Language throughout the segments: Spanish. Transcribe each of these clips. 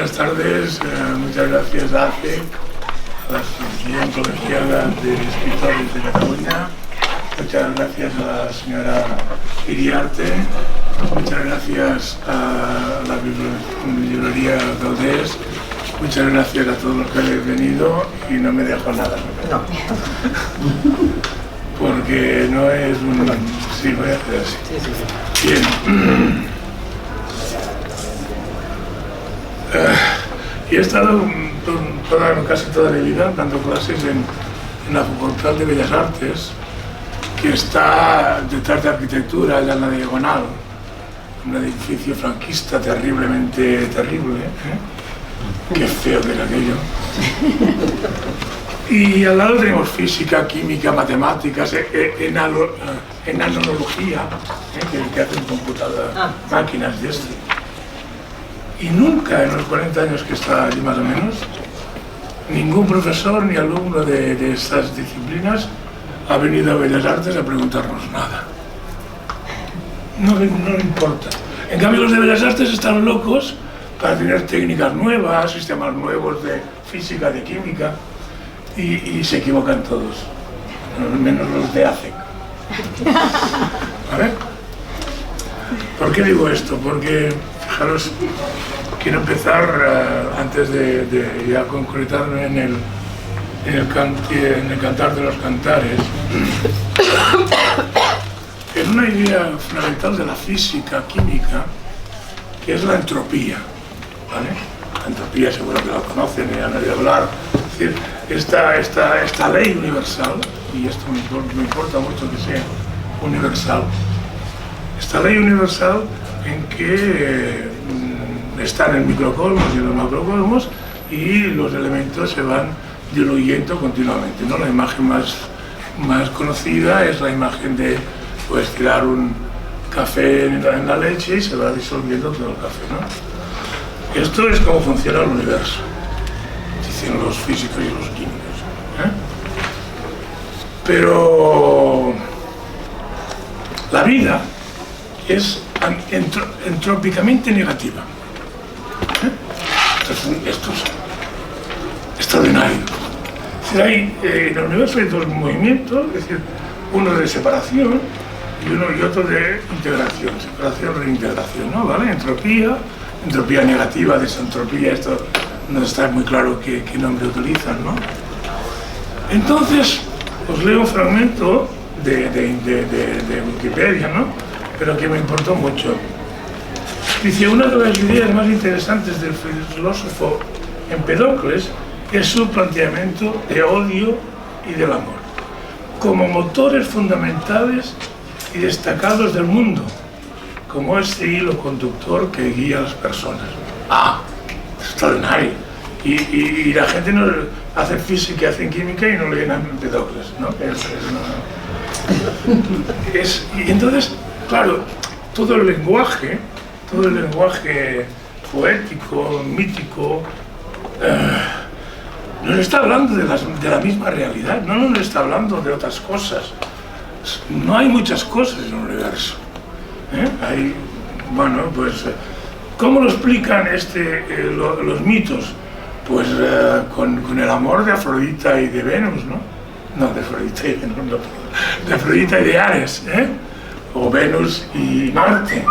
Buenas tardes, muchas gracias a ACE, a la Asociación Colegiada de Escritores de Cataluña, muchas gracias a la señora Iriarte, muchas gracias a la librería Gaudés, muchas gracias a todos los que habéis venido y no me dejo nada. No. Porque no es un... Sí, voy a hacer así. Bien. Y he estado casi toda mi vida dando clases en la Facultad de Bellas Artes, que está detrás de Arquitectura, allá en la Diagonal, un edificio franquista terriblemente terrible, Qué feo que era aquello. Y al lado tenemos física, química, matemáticas, enanología, que hacen computadoras, máquinas de esto. Y nunca en los 40 años que está allí más o menos, ningún profesor ni alumno de estas disciplinas ha venido a Bellas Artes a preguntarnos nada. No le importa. En cambio los de Bellas Artes están locos para tener técnicas nuevas, sistemas nuevos de física, de química, y se equivocan todos, menos los de ACEC. ¿Vale? ¿Por qué digo esto? Porque, fijaros, quiero empezar, antes de ya concretarme en el Cantar de los Cantares, en una idea fundamental de la física química, que es la entropía. ¿Vale? La entropía seguro que la conocen y han oído hablar. Es decir, esta ley universal, y esto me importa mucho que sea universal, esta ley universal en que están en microcosmos y en los macrocosmos y los elementos se van diluyendo continuamente, ¿no? La imagen más conocida es la imagen de tirar un café en la leche y se va disolviendo todo el café, ¿no? Esto es cómo funciona el universo, dicen los físicos y los químicos, Pero la vida es entrópicamente negativa. Esto es extraordinario. Es decir, en el universo hay dos movimientos, es decir, uno de separación y otro de integración, separación e reintegración, ¿no? ¿Vale? Entropía negativa, desentropía, esto no está muy claro qué nombre utilizan, ¿no? Entonces, os leo un fragmento de Wikipedia, ¿no? Pero que me importó mucho. Dice, una de las ideas más interesantes del filósofo Empedocles es su planteamiento de odio y del amor, como motores fundamentales y destacados del mundo, como este hilo conductor que guía a las personas. Extraordinario. Y la gente no hace física, hace química y no leen a Empedocles, ¿no? Y entonces, claro, todo el lenguaje poético, mítico, nos está hablando de la misma realidad, no nos está hablando de otras cosas. No hay muchas cosas en el universo. ¿Cómo lo explican los mitos? Pues con el amor de Afrodita y de Venus, ¿no? No, de Afrodita y Venus, no, de Afrodita y de Ares, o Venus y Marte,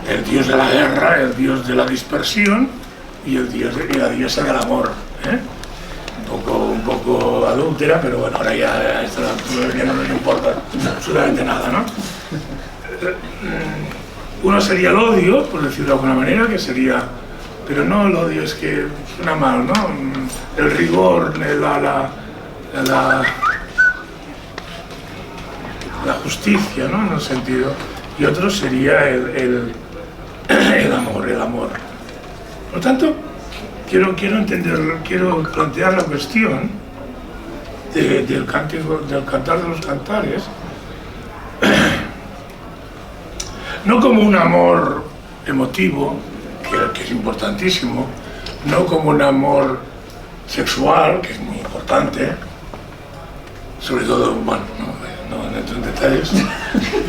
el dios de la guerra, el dios de la dispersión y la diosa del amor, un poco adúltera, pero bueno, ahora ya no nos importa absolutamente nada, ¿no? Uno sería el odio, por decirlo de alguna manera, que sería, pero no el odio, es que suena mal, ¿no? El rigor, la justicia, ¿no? En el sentido, y otro sería el amor. Por lo tanto, quiero plantear la cuestión del Cantar de los Cantares, no como un amor emotivo, que es importantísimo, no como un amor sexual, que es muy importante, sobre todo, bueno, no entro en detalles,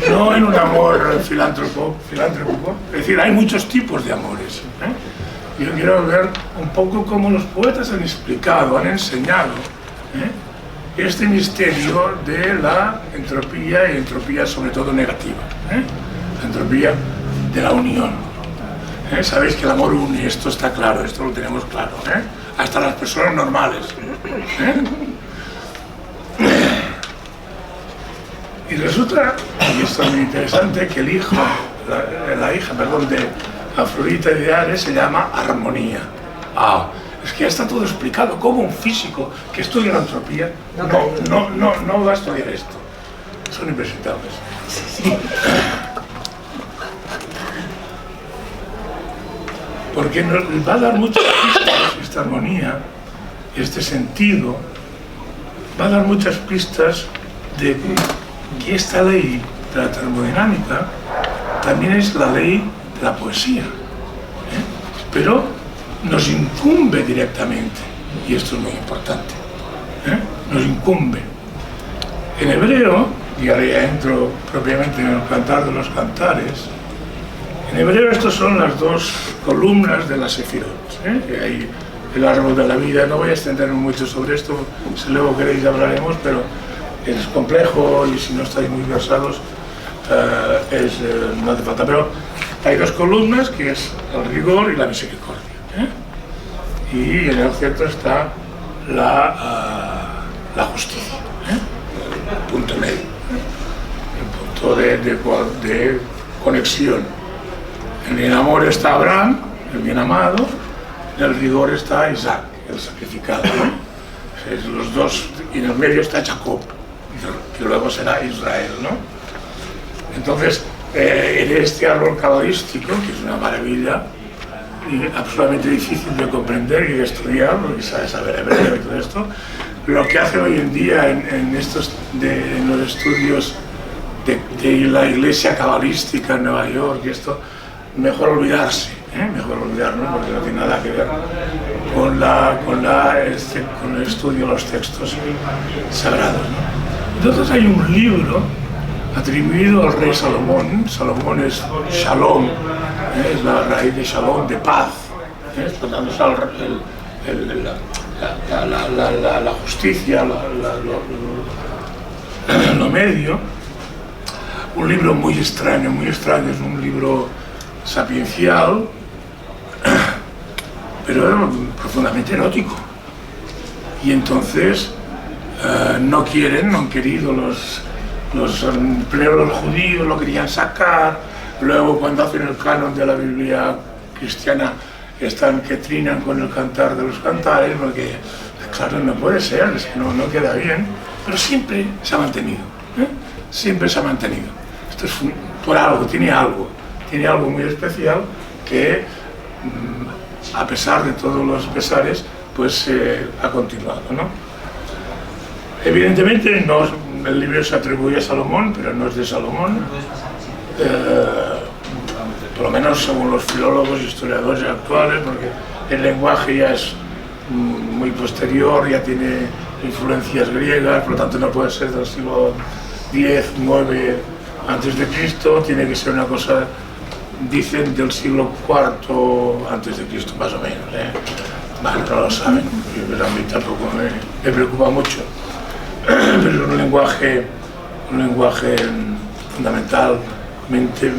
no en un amor filántropo, es decir, hay muchos tipos de amores, Yo quiero ver un poco cómo los poetas han explicado, han enseñado este misterio de la entropía, y entropía sobre todo negativa, la entropía de la unión. Sabéis que el amor une, esto está claro, esto lo tenemos claro, hasta las personas normales. Y resulta, y esto es muy interesante, que el hijo, la hija, perdón, de Afrodita y de Ares se llama Armonía. Es que ya está todo explicado, como un físico que estudia la entropía no va a estudiar esto. Son impresentables. Porque nos va a dar muchas pistas esta armonía, este sentido, va a dar muchas pistas de que esta ley de la termodinámica también es la ley de la poesía, pero nos incumbe directamente, y esto es muy importante, nos incumbe. En hebreo, y ahora ya entro propiamente en el Cantar de los Cantares, en hebreo estas son las dos columnas de la Sefirot, que hay el árbol de la vida. No voy a extenderme mucho sobre esto, si luego queréis hablaremos, pero es complejo y si no estáis muy versados no hace falta. Pero hay dos columnas, que es el rigor y la misericordia. Y en el centro está la justicia, el punto medio, el punto de conexión. En el amor está Abraham, el bien amado, en el rigor está Isaac, el sacrificado, Es los dos, y en el medio está Jacob, que luego será Israel, Entonces, en este árbol cabalístico, que es una maravilla, y absolutamente difícil de comprender y de estudiar, porque sabes saber hebreo y todo esto, lo que hace hoy en día en los estudios de la iglesia cabalística en Nueva York, y esto, mejor olvidarse, mejor olvidarnos, porque no tiene nada que ver con el estudio de los textos sagrados. Entonces hay un libro atribuido al rey Salomón. Salomón es Shalom, es la raíz de Shalom, de paz, por tanto la justicia, lo medio. Un libro muy extraño, es un libro sapiencial, pero profundamente erótico. Y entonces no han querido primero los judíos lo querían sacar, luego cuando hacen el canon de la Biblia cristiana que trinan con el Cantar de los Cantares, porque claro, no puede ser, es que no queda bien, pero siempre se ha mantenido, siempre se ha mantenido. Esto es por algo, tiene algo muy especial que, a pesar de todos los pesares, pues ha continuado, Evidentemente el libro se atribuye a Salomón, pero no es de Salomón, por lo menos según los filólogos y historiadores actuales, porque el lenguaje ya es muy posterior, ya tiene influencias griegas, por lo tanto no puede ser del siglo X, IX antes de Cristo, tiene que ser una cosa, dicen, del siglo IV antes de Cristo, más o menos. Bueno, no lo saben, a mí tampoco me preocupa mucho, pero es un lenguaje fundamentalmente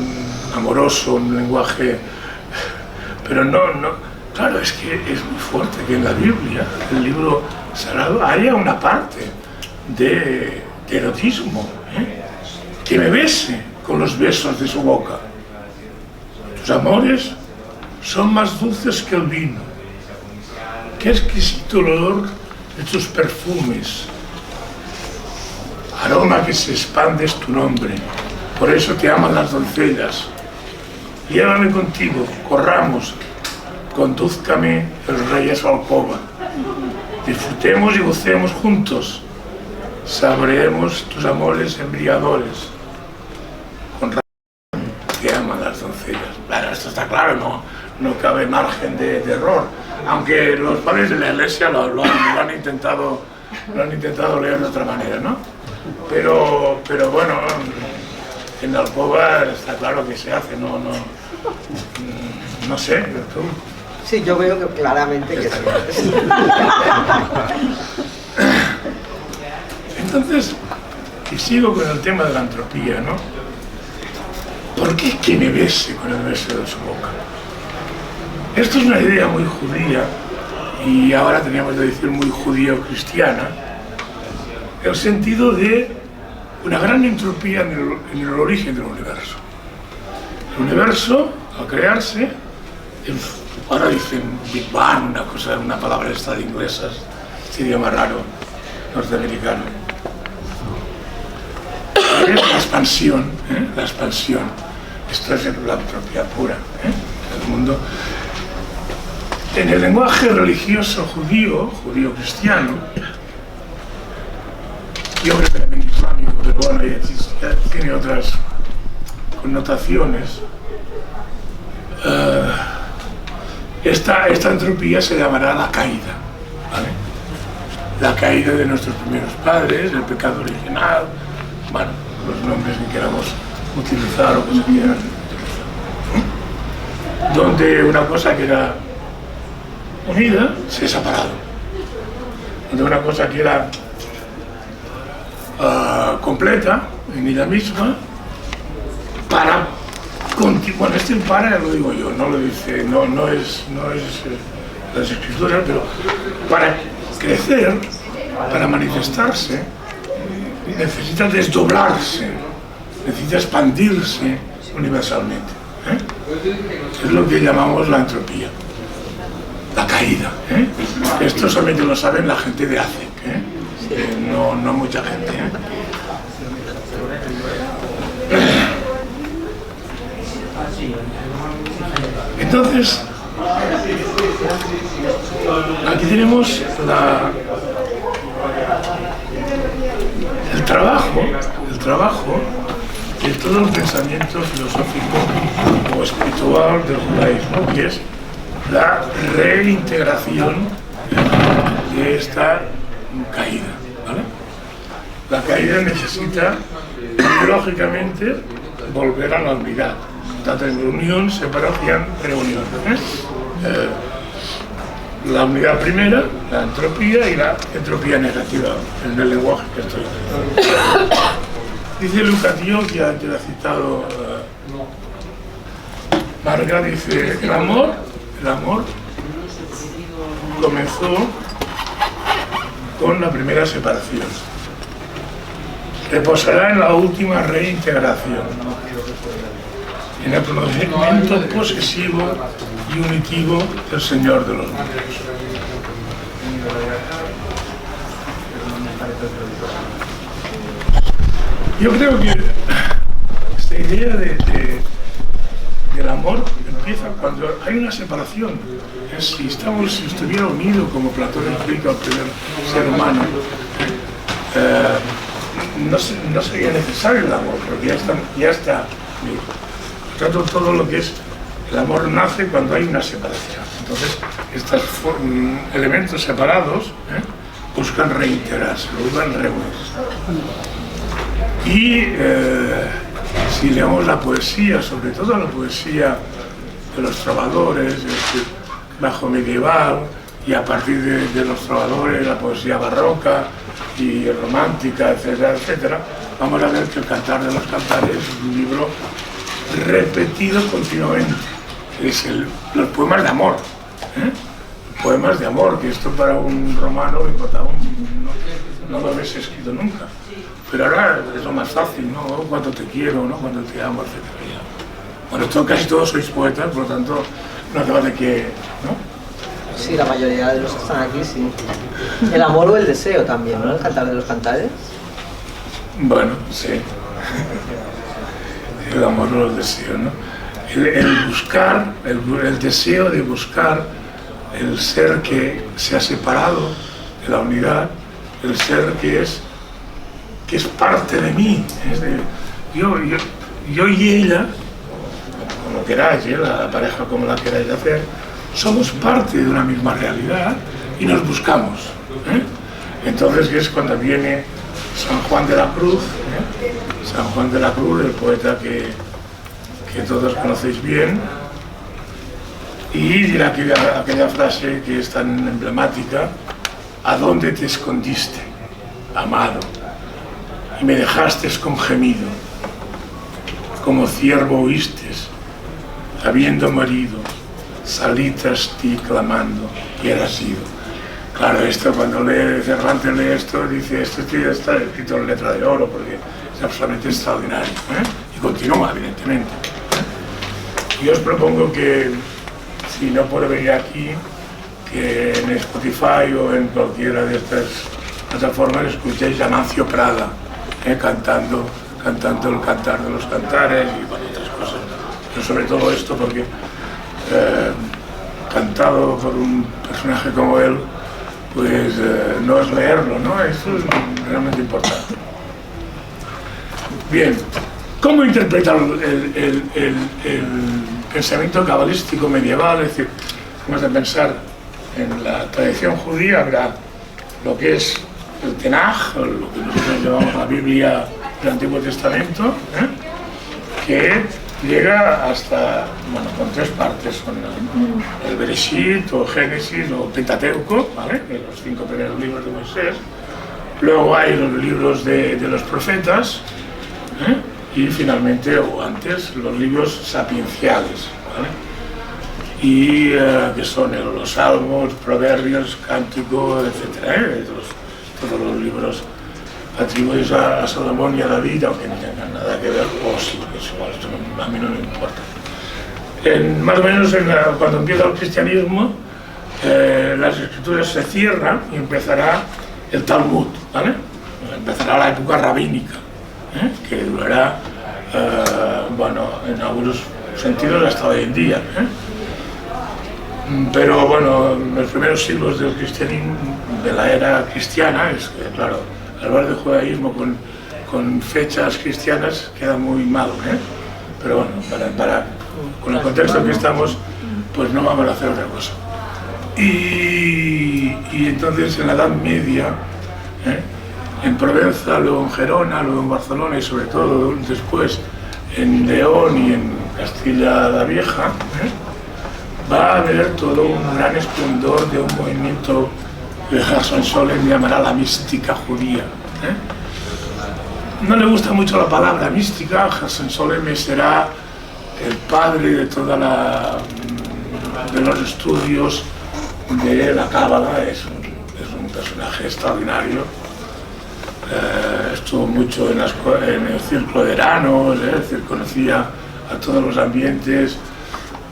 amoroso, un lenguaje, pero claro, es que es muy fuerte que en la Biblia, el libro sagrado, haya una parte de erotismo, que me bese con los besos de su boca. Tus amores son más dulces que el vino. Qué exquisito olor de tus perfumes. Aroma que se expande es tu nombre. Por eso te aman las doncellas. Llévame contigo, corramos. Condúzcame el rey a su alcoba. Disfrutemos y gocemos juntos. Saboreemos tus amores embriagadores. Con razón te aman las doncellas. Bueno, esto está claro, no cabe margen de error. Aunque los padres de la Iglesia lo han intentado leer de otra manera, Pero bueno, en la alcoba está claro que se hace, no sé, tú. Sí, yo veo que claramente que sí. Entonces, y sigo con el tema de la entropía, ¿no? ¿Por qué que me bese con el beso de su boca? Esto es una idea muy judía, y ahora teníamos que decir muy judío-cristiana, el sentido de una gran entropía en el origen del universo. El universo, al crearse, ahora dicen Big Bang, una palabra esta de inglesas, este idioma raro, norteamericano. Es la expansión, la expansión. Esto es la entropía pura, del mundo. En el lenguaje religioso judío-cristiano, yo creo que también islámico, pero bueno, ya tiene otras connotaciones. Esta entropía se llamará la caída, ¿vale? La caída de nuestros primeros padres, el pecado original, bueno, los nombres que queramos utilizar o que se quieran utilizar. Donde una cosa que era unida se ha separado. Donde una cosa que era completa en ella misma, para bueno, este para lo digo yo, no lo dice, no es las escrituras, pero para crecer, para manifestarse, necesita desdoblarse, necesita expandirse universalmente. Es lo que llamamos la entropía, la caída. Esto solamente lo saben la gente de ACEC, no mucha gente. Entonces, aquí tenemos el trabajo de todo el pensamiento filosófico o espiritual del judaísmo, que es la reintegración de esta caída, ¿vale? La caída necesita, lógicamente, volver a la unidad. Tanto en unión, separación, reunión. La unidad primera, la entropía, y la entropía negativa, en el lenguaje que estoy utilizando. Dice Lucatio, que antes ha citado Marga, dice, el amor comenzó con la primera separación. Reposará en la última reintegración, en el conocimiento posesivo y unitivo del Señor de los mundos. Yo creo que esta idea del amor empieza cuando hay una separación. Si estuviera unido, como Platón explica al primer ser humano, no sería necesario el amor, porque ya está unido. Por tanto, todo lo que es el amor nace cuando hay una separación. Entonces, estos elementos separados buscan reintegrarse, buscan reunirse. Y si leemos la poesía, sobre todo la poesía de los trovadores, bajo medieval, y a partir de los trovadores, la poesía barroca y romántica, etcétera, etcétera, vamos a ver que el Cantar de los Cantares es un libro repetido continuamente. Es los poemas de amor, poemas de amor, que esto para un romano no lo habéis escrito nunca. Pero ahora es lo más fácil, ¿no? Cuánto te quiero, ¿no? Cuánto te amo, etcétera. Bueno, casi todos sois poetas, por lo tanto, no hace falta que, ¿no? Sí, la mayoría de los que están aquí, sí. El amor o el deseo también, ¿no? El Cantar de los Cantares. Bueno, sí. El amor o el deseo, ¿no? El buscar, el deseo de buscar el ser que se ha separado de la unidad, el ser que es parte de mí. Yo y ella, como queráis, la pareja como la queráis hacer, somos parte de una misma realidad y nos buscamos. Entonces es cuando viene San Juan de la Cruz, San Juan de la Cruz, el poeta que todos conocéis bien, y dirá aquella frase que es tan emblemática: ¿a dónde te escondiste, amado? Y me dejaste con gemido, como ciervo huiste, habiendo morido, salí tras ti clamando, y eras ido. Claro, esto cuando Cervantes lee esto, dice, esto ya está escrito en letra de oro, porque es absolutamente extraordinario, ¿eh? Y continúa, evidentemente. Yo os propongo que, si no puedo venir aquí, que en Spotify o en cualquiera de estas plataformas escuchéis a Mancio Prada, cantando el Cantar de los Cantares y bueno, otras cosas. Pero sobre todo esto porque cantado por un personaje como él, pues no es leerlo, ¿no? Eso es realmente importante. Bien, ¿cómo interpretar el pensamiento cabalístico medieval? Es decir, vamos a pensar en la tradición judía, habrá lo que es el Tenaj, o lo que nosotros llamamos la Biblia del Antiguo Testamento, que llega hasta, bueno, con 3 partes, son el Bereshit, o Génesis, o Pentateuco, ¿vale? Los 5 primeros libros de Moisés. Luego hay los libros de los profetas, y finalmente, o antes, los libros sapienciales, ¿vale? Y que son los Salmos, Proverbios, Cántico, etc. Todos los libros atribuidos a Salomón y a David, aunque no tengan nada que ver, o sí, es igual, esto a mí no me importa. Más o menos cuando empieza el cristianismo, las escrituras se cierran y empezará el Talmud, ¿vale? Empezará la época rabínica, que durará, bueno, en algunos sentidos hasta hoy en día. Pero bueno, en los primeros siglos del cristianismo, de la era cristiana, es que, claro, hablar de judaísmo con fechas cristianas queda muy mal, pero bueno, con el contexto en que estamos, pues no vamos a hacer otra cosa. Y entonces en la Edad Media, en Provenza, luego en Gerona, luego en Barcelona y sobre todo después en León y en Castilla la Vieja, va a haber todo un gran esplendor de un movimiento que Gerson Solem llamará la mística judía. No le gusta mucho la palabra mística. Gerson Solem será el padre de de los estudios de la Cábala. Es un personaje extraordinario. Estuvo mucho en el círculo de Eranos, es decir, conocía a todos los ambientes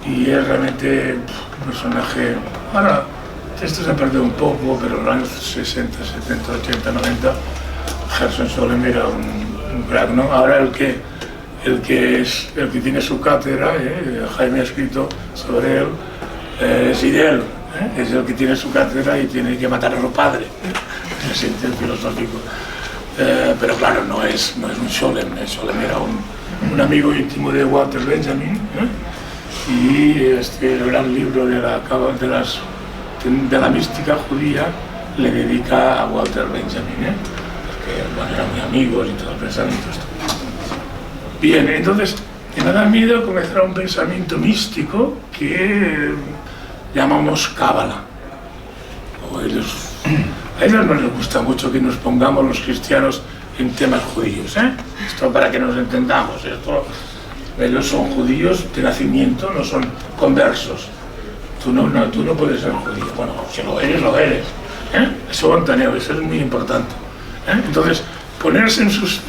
y es realmente un personaje. Ahora, esto se ha perdido un poco, pero en los años 60, 70, 80, 90, Gerson Solem era un crack, ¿no? Ahora el que tiene su cátedra, Jaime ha escrito sobre él, es Idel, es el que tiene su cátedra y tiene que matar a su padre, en el sentido filosófico. Pero claro, no es un Solem. Solem era un amigo íntimo de Walter Benjamin, y este gran libro de la mística judía le dedica a Walter Benjamin, porque bueno, eran muy amigos y todo el pensamiento. Bien, entonces en la Edad Media comenzará un pensamiento místico que llamamos Cábala. A ellos no les gusta mucho que nos pongamos los cristianos en temas judíos, Esto para que nos entendamos. Ellos son judíos de nacimiento, no son conversos. Tú no puedes ser judío. Bueno, si lo eres, lo eres. Eso es montaneo, eso es muy importante. Entonces, ponerse en sus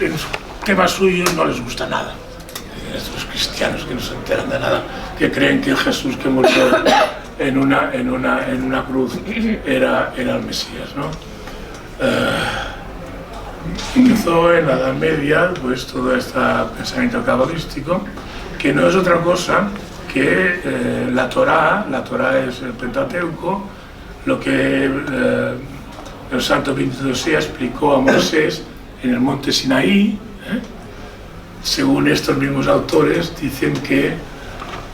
temas suyos no les gusta nada. Estos cristianos que no se enteran de nada, que creen que el Jesús que murió en una cruz era el Mesías, ¿no? Empezó en la Edad Media pues todo este pensamiento cabalístico, que no es otra cosa que la Torá es el Pentateuco, lo que el Santo Bendito sea explicó a Moisés en el monte Sinaí. Según estos mismos autores, dicen que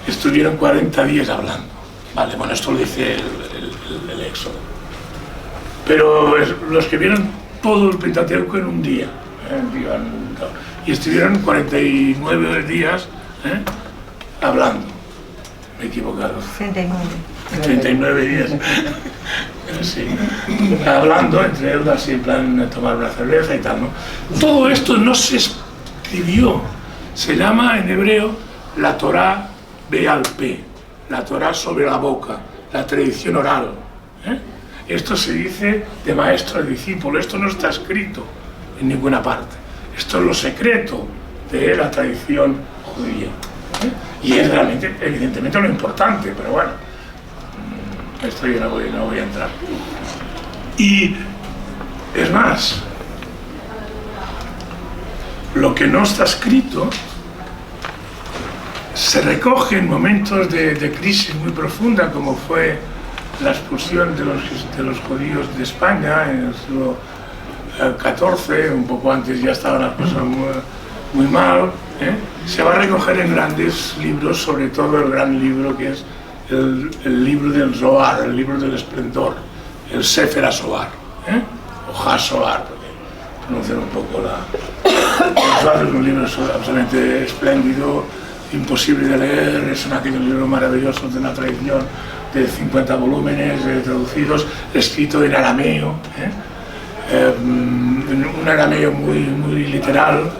estuvieron 40 días hablando. Vale, bueno, esto lo dice el Éxodo. Pero los que vieron todo el Pentateuco en un día, y estuvieron 49 días hablando. me he equivocado. 39. 39 días. Sí. Hablando entre ellos así, en plan tomar una cerveza y tal, ¿no? Todo esto no se escribió, se llama en hebreo la Torá Be'al Peh, la Torá sobre la boca, la tradición oral. Esto se dice de maestro a discípulo, esto no está escrito en ninguna parte. Esto es lo secreto de la tradición judía. Y es realmente, evidentemente, lo importante, pero bueno, esto yo no voy a entrar. Y es más, lo que no está escrito se recoge en momentos de crisis muy profunda, como fue la expulsión de los judíos de España en el siglo XIV, un poco antes ya estaban las cosas muy mal. Se va a recoger en grandes libros, sobre todo el gran libro que es el libro del Zohar, el libro del esplendor, el Sefer HaZohar, o HaZohar, porque pronuncian un poco el Zohar. Es un libro absolutamente espléndido, imposible de leer, es aquellos libros maravillosos de una tradición de 50 volúmenes traducidos, escrito en arameo, un arameo muy literal.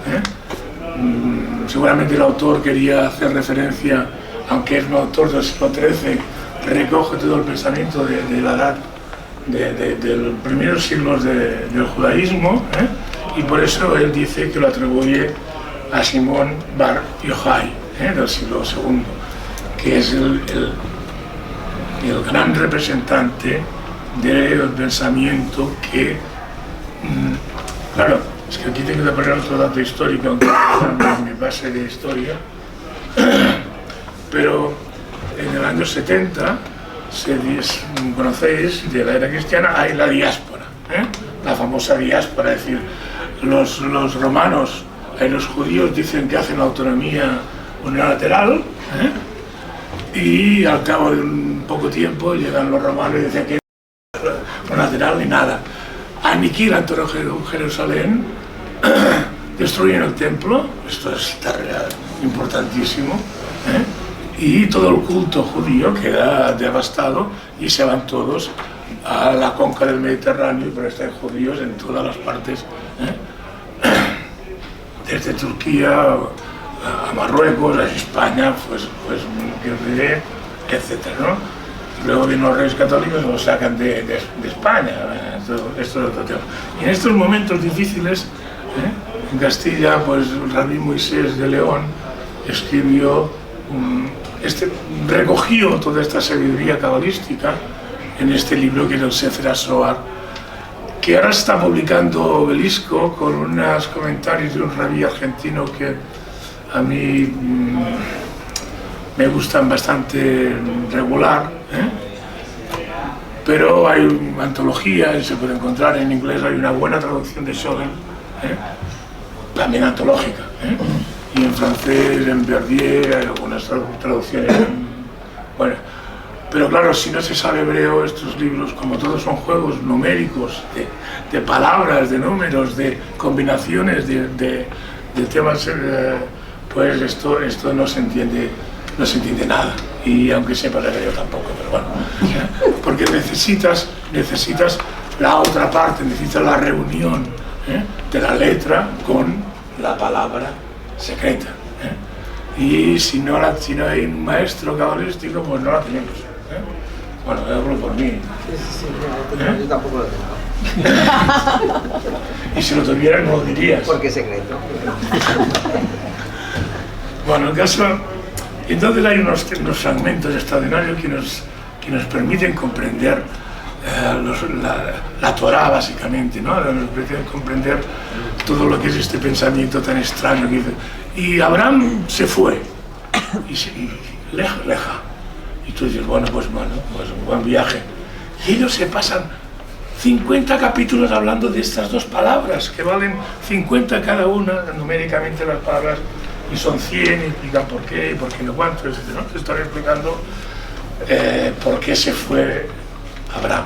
Seguramente el autor quería hacer referencia, aunque es un autor del siglo XIII, recoge todo el pensamiento de la edad de los primeros siglos del judaísmo, y por eso él dice que lo atribuye a Simón Bar Yochai, del siglo II, que es el gran representante del pensamiento que, claro, es que aquí tengo que poner otro dato histórico, aunque en mi base de historia, pero en el año 70, conocéis, de la era cristiana, hay la diáspora, la famosa diáspora, es decir, los romanos y los judíos dicen que hacen la autonomía unilateral, y al cabo de un poco tiempo llegan los romanos y dicen que no es lateral ni nada. Aniquilan todo Jerusalén, destruyen el templo, esto es importantísimo, y todo el culto judío queda devastado y se van todos a la conca del Mediterráneo, pero están judíos en todas las partes, desde Turquía a Marruecos, a España, pues etcétera, ¿no? Luego vienen los reyes católicos y los sacan de España. Esto es otro tema. Y en estos momentos difíciles, en Castilla, pues el rabí Moisés de León escribió, recogió toda esta sabiduría cabalística en este libro que es el Sefer HaZohar, que ahora está publicando Obelisco con unos comentarios de un rabí argentino que a mí me gustan bastante regular, pero hay una antología y se puede encontrar en inglés, hay una buena traducción de Schogen, también antológica, y en francés, en Verdier, hay algunas traducciones, bueno, pero claro, si no se sabe hebreo, estos libros, como todos son juegos numéricos, de palabras, de números, de combinaciones, de temas, pues esto no se entiende nada, y aunque sepas hebreo tampoco, pero bueno, porque necesitas la otra parte, necesitas la reunión de la letra con la palabra secreta, y si no hay un maestro cabalístico, pues no la tenemos. Bueno, hablo por mí. Sí, yo tampoco lo tengo. Y si lo tuvieras, no lo dirías. Porque es secreto. Bueno, el caso, entonces hay unos fragmentos extraordinarios que nos permiten comprender la Torá, básicamente, ¿no? Nos permiten comprender todo lo que es este pensamiento tan extraño. Y Abraham se fue, y leja. Y tú dices, bueno, pues un buen viaje. Y ellos se pasan 50 capítulos hablando de estas dos palabras, que valen 50 cada una, numéricamente las palabras, y son 100, y explican por qué no cuánto, etc. ¿No? Te estaré explicando por qué se fue Abraham.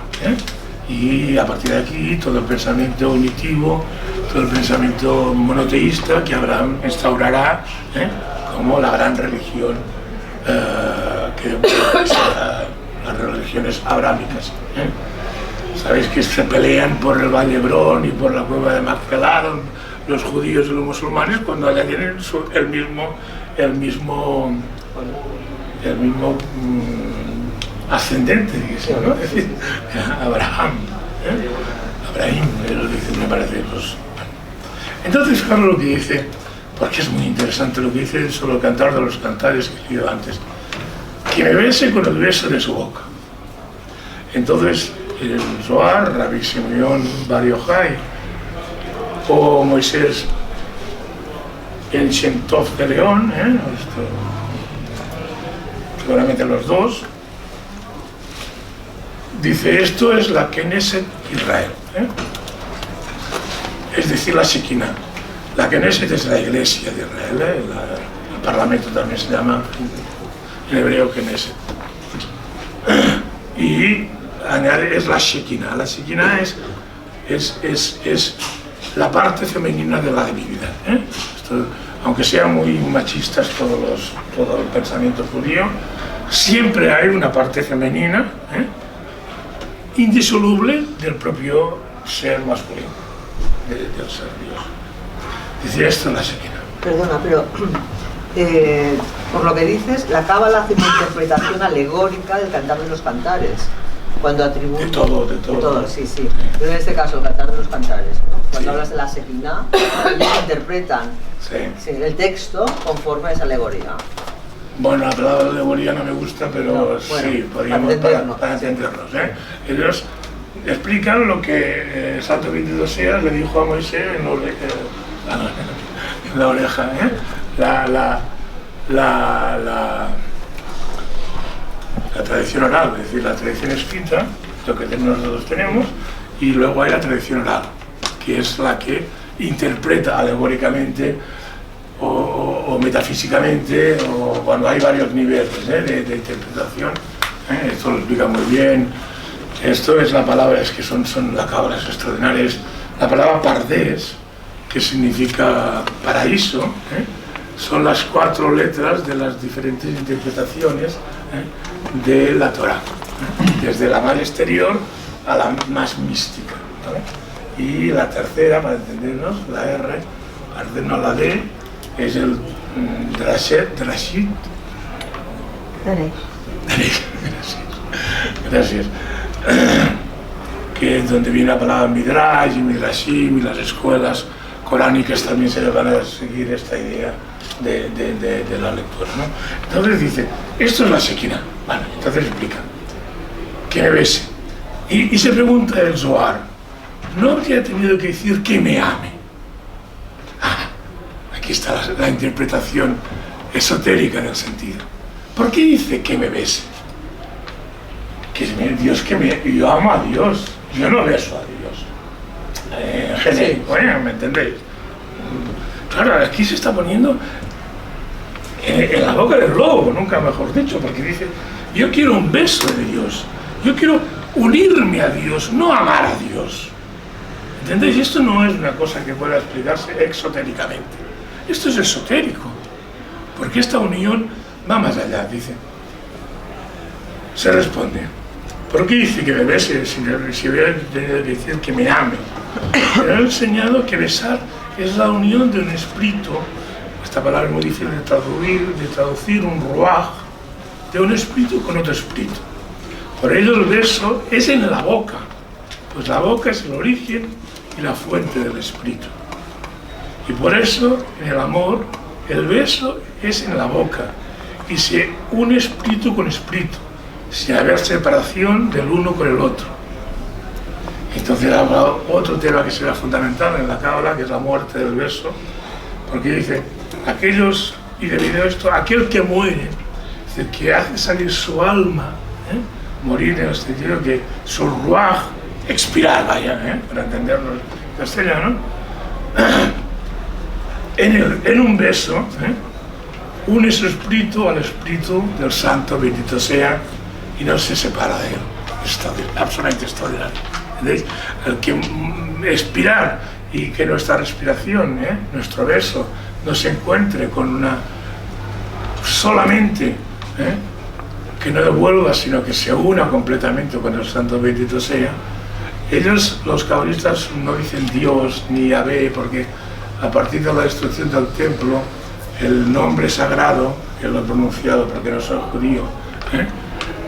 Y a partir de aquí, todo el pensamiento unitivo, todo el pensamiento monoteísta que Abraham instaurará como la gran religión que las religiones abrámicas. Sabéis que se pelean por el Valle Hebrón y por la cueva de Macpelá, los judíos y los musulmanes, cuando allá tienen el mismo ascendente, ¿no? Es decir, Abraham, Abraham, lo dice, me parece. Entonces, claro, lo que dice, porque es muy interesante lo que dice sobre el Cantar de los Cantares que he leído antes, que me bese con el beso de su boca. Entonces, el Zohar, Rabbi Simeón Bar Yochai, o Moisés el Shem Tov de León, seguramente los dos, dice, esto es la Knesset Israel, es decir, la Shekinah. La Knesset es la iglesia de Israel, el parlamento también se llama en hebreo Knesset. Y añade, es la Shekinah. La Shekinah es la parte femenina de la divinidad. Esto, aunque sean muy machistas todo el pensamiento judío, siempre hay una parte femenina indisoluble del propio ser masculino, del ser Dios. Dice esto en la Shekinah. Perdona, pero por lo que dices, la Cábala hace una interpretación alegórica del Cantar de los Cantares. Cuando atribuye... De todo. Sí. Pero en este caso, el Cantar de los Cantares, ¿no? Cuando hablas de la Shekinah, ellos interpretan el texto conforme a esa alegoría. Bueno, la palabra alegoría no me gusta, pero no, bueno, sí, podríamos para entendernos. Ellos explican lo que Santo 22 le dijo a Moisés en la oreja. La tradición oral, es decir, la tradición escrita, lo que nosotros tenemos, y luego hay la tradición oral, que es la que interpreta alegóricamente o metafísicamente, o cuando hay varios niveles de interpretación. Esto lo explica muy bien. Esto es la palabra, es que son las palabras extraordinarias. La palabra pardés, que significa paraíso, son las 4 letras de las diferentes interpretaciones de la Torá, desde la más exterior a la más mística, ¿vale? Y la tercera, para entendernos, la R, para entendernos la D, es el Drashit. Gracias. Que es donde viene la palabra Midrash y Midrashim, y las escuelas coránicas también se van a seguir esta idea de la lectura, ¿no? Entonces dice, esto es la Shekinah. Vale, entonces explica, que me bese. Y se pregunta el Zohar, ¿no habría tenido que decir que me ame? Aquí está la interpretación esotérica del sentido. ¿Por qué dice que me bese? Que Dios yo amo a Dios, yo no beso a Dios. Genérico, ¿me entendéis? Claro, aquí se está poniendo en la boca del lobo, nunca mejor dicho, porque dice, yo quiero un beso de Dios, yo quiero unirme a Dios, no amar a Dios. ¿Entendéis? Esto no es una cosa que pueda explicarse exotéricamente. Esto es esotérico, porque esta unión va más allá, dice. Se responde, ¿por qué dice que me bese si hubiera tenido que decir que me ame? Me ha enseñado que besar es la unión de un espíritu, esta palabra es muy difícil de traducir un ruaj, de un espíritu con otro espíritu. Por ello el beso es en la boca, pues la boca es el origen y la fuente del espíritu. Y por eso en el amor el beso es en la boca y se une espíritu con espíritu, sin haber separación del uno con el otro. Entonces habrá otro tema que será fundamental en la Cábala, que es la muerte del beso, porque dice, aquellos, y debido a esto, aquel que muere, es decir, que hace salir su alma, morir en el sentido que su ruaj, expirar, vaya, para entenderlo en castellano, en un beso, une su espíritu al espíritu del santo, bendito sea, y no se separa de él. Es absolutamente extraordinario. ¿Entendéis? El que expirar y que nuestra respiración, nuestro beso, no se encuentre con una solamente que no devuelva, sino que se una completamente con el santo bendito sea. Ellos, los cabalistas, no dicen Dios ni Yahvé, porque a partir de la destrucción del templo, el nombre sagrado, que lo he pronunciado porque no soy judío,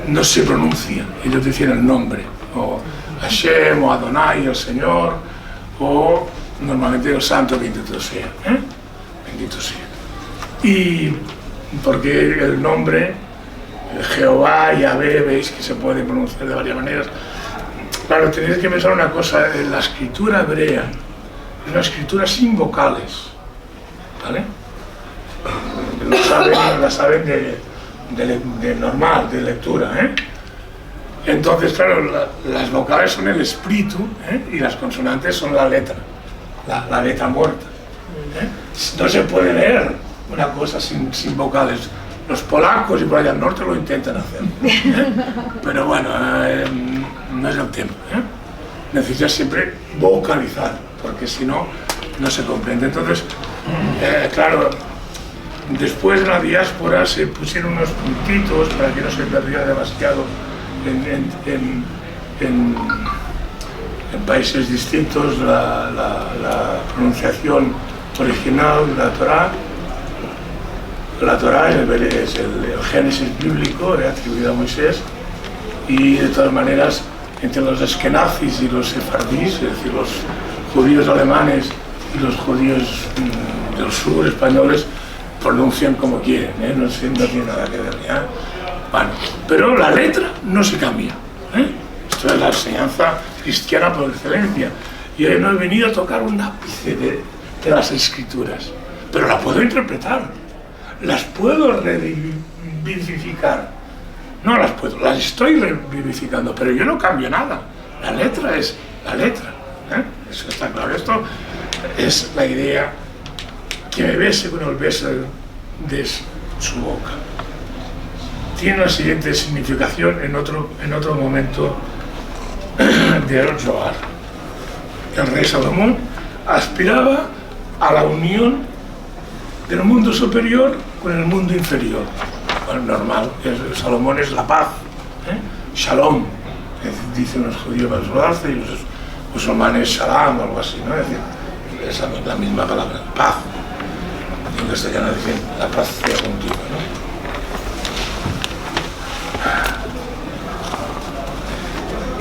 no se pronuncia, ellos dicen el nombre, o Hashem, o Adonai, el Señor, o normalmente el santo bendito sea, bendito sea. Y porque el nombre Jehová, Yahvé, veis que se puede pronunciar de varias maneras. Claro, tenéis que pensar una cosa, en la escritura hebrea es una escritura sin vocales, ¿vale? La saben de normal, de lectura, Entonces, claro, las vocales son el espíritu, y las consonantes son la letra muerta, No se puede leer una cosa sin vocales. Los polacos y por allá al norte lo intentan hacer, pero bueno, no es el tema, Necesitas siempre vocalizar, porque si no, no se comprende. Entonces, claro, después en la diáspora se pusieron unos puntitos para que no se perdiera demasiado en países distintos la pronunciación original de la Torá. La Torá es el Génesis bíblico atribuido a Moisés, y de todas maneras entre los eskenazis y los sefardíes, es decir, los judíos alemanes y los judíos del sur españoles, pronuncian como quieren, no tiene nada que ver, ¿ya? Bueno, pero la letra no se cambia, Esto es la enseñanza cristiana por excelencia. Yo no he venido a tocar un ápice de las escrituras, pero la puedo interpretar. Las puedo revivificar. No las puedo, las estoy revivificando, pero yo no cambio nada. La letra es la letra. Eso está claro. Esto es la idea que me bese con el beso de su boca. Tiene la siguiente significación en otro momento de El Zohar. El rey Salomón aspiraba a la unión del mundo superior con el mundo inferior. Bueno, normal, Salomón es la paz, Shalom, dicen los judíos y los musulmanes Shalom o algo así, ¿no? Es decir, es la misma palabra, paz. En castellano dicen la paz sea contigo, ¿no?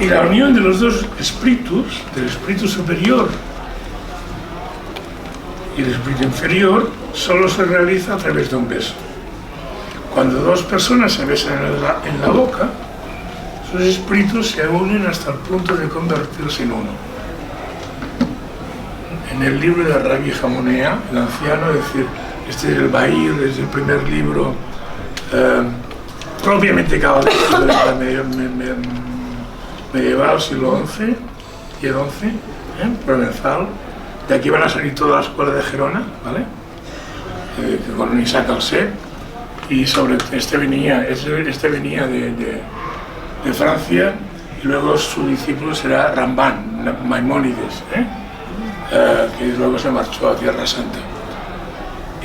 Y la unión de los dos espíritus, del espíritu superior y el espíritu inferior, solo se realiza a través de un beso. Cuando dos personas se besan en la boca, sus espíritus se unen hasta el punto de convertirse en uno. En el libro de Rabbi Hamonea, el anciano, es decir, este es el Bahir, es el primer libro propiamente cabalístico de la medieval, siglo XI y el XI, provenzal. De aquí van a salir toda la escuela de Gerona, ¿vale? Con Isaac Alcé, y sobre este venía de Francia, y luego su discípulo será Ramban, Maimónides, que luego se marchó a Tierra Santa.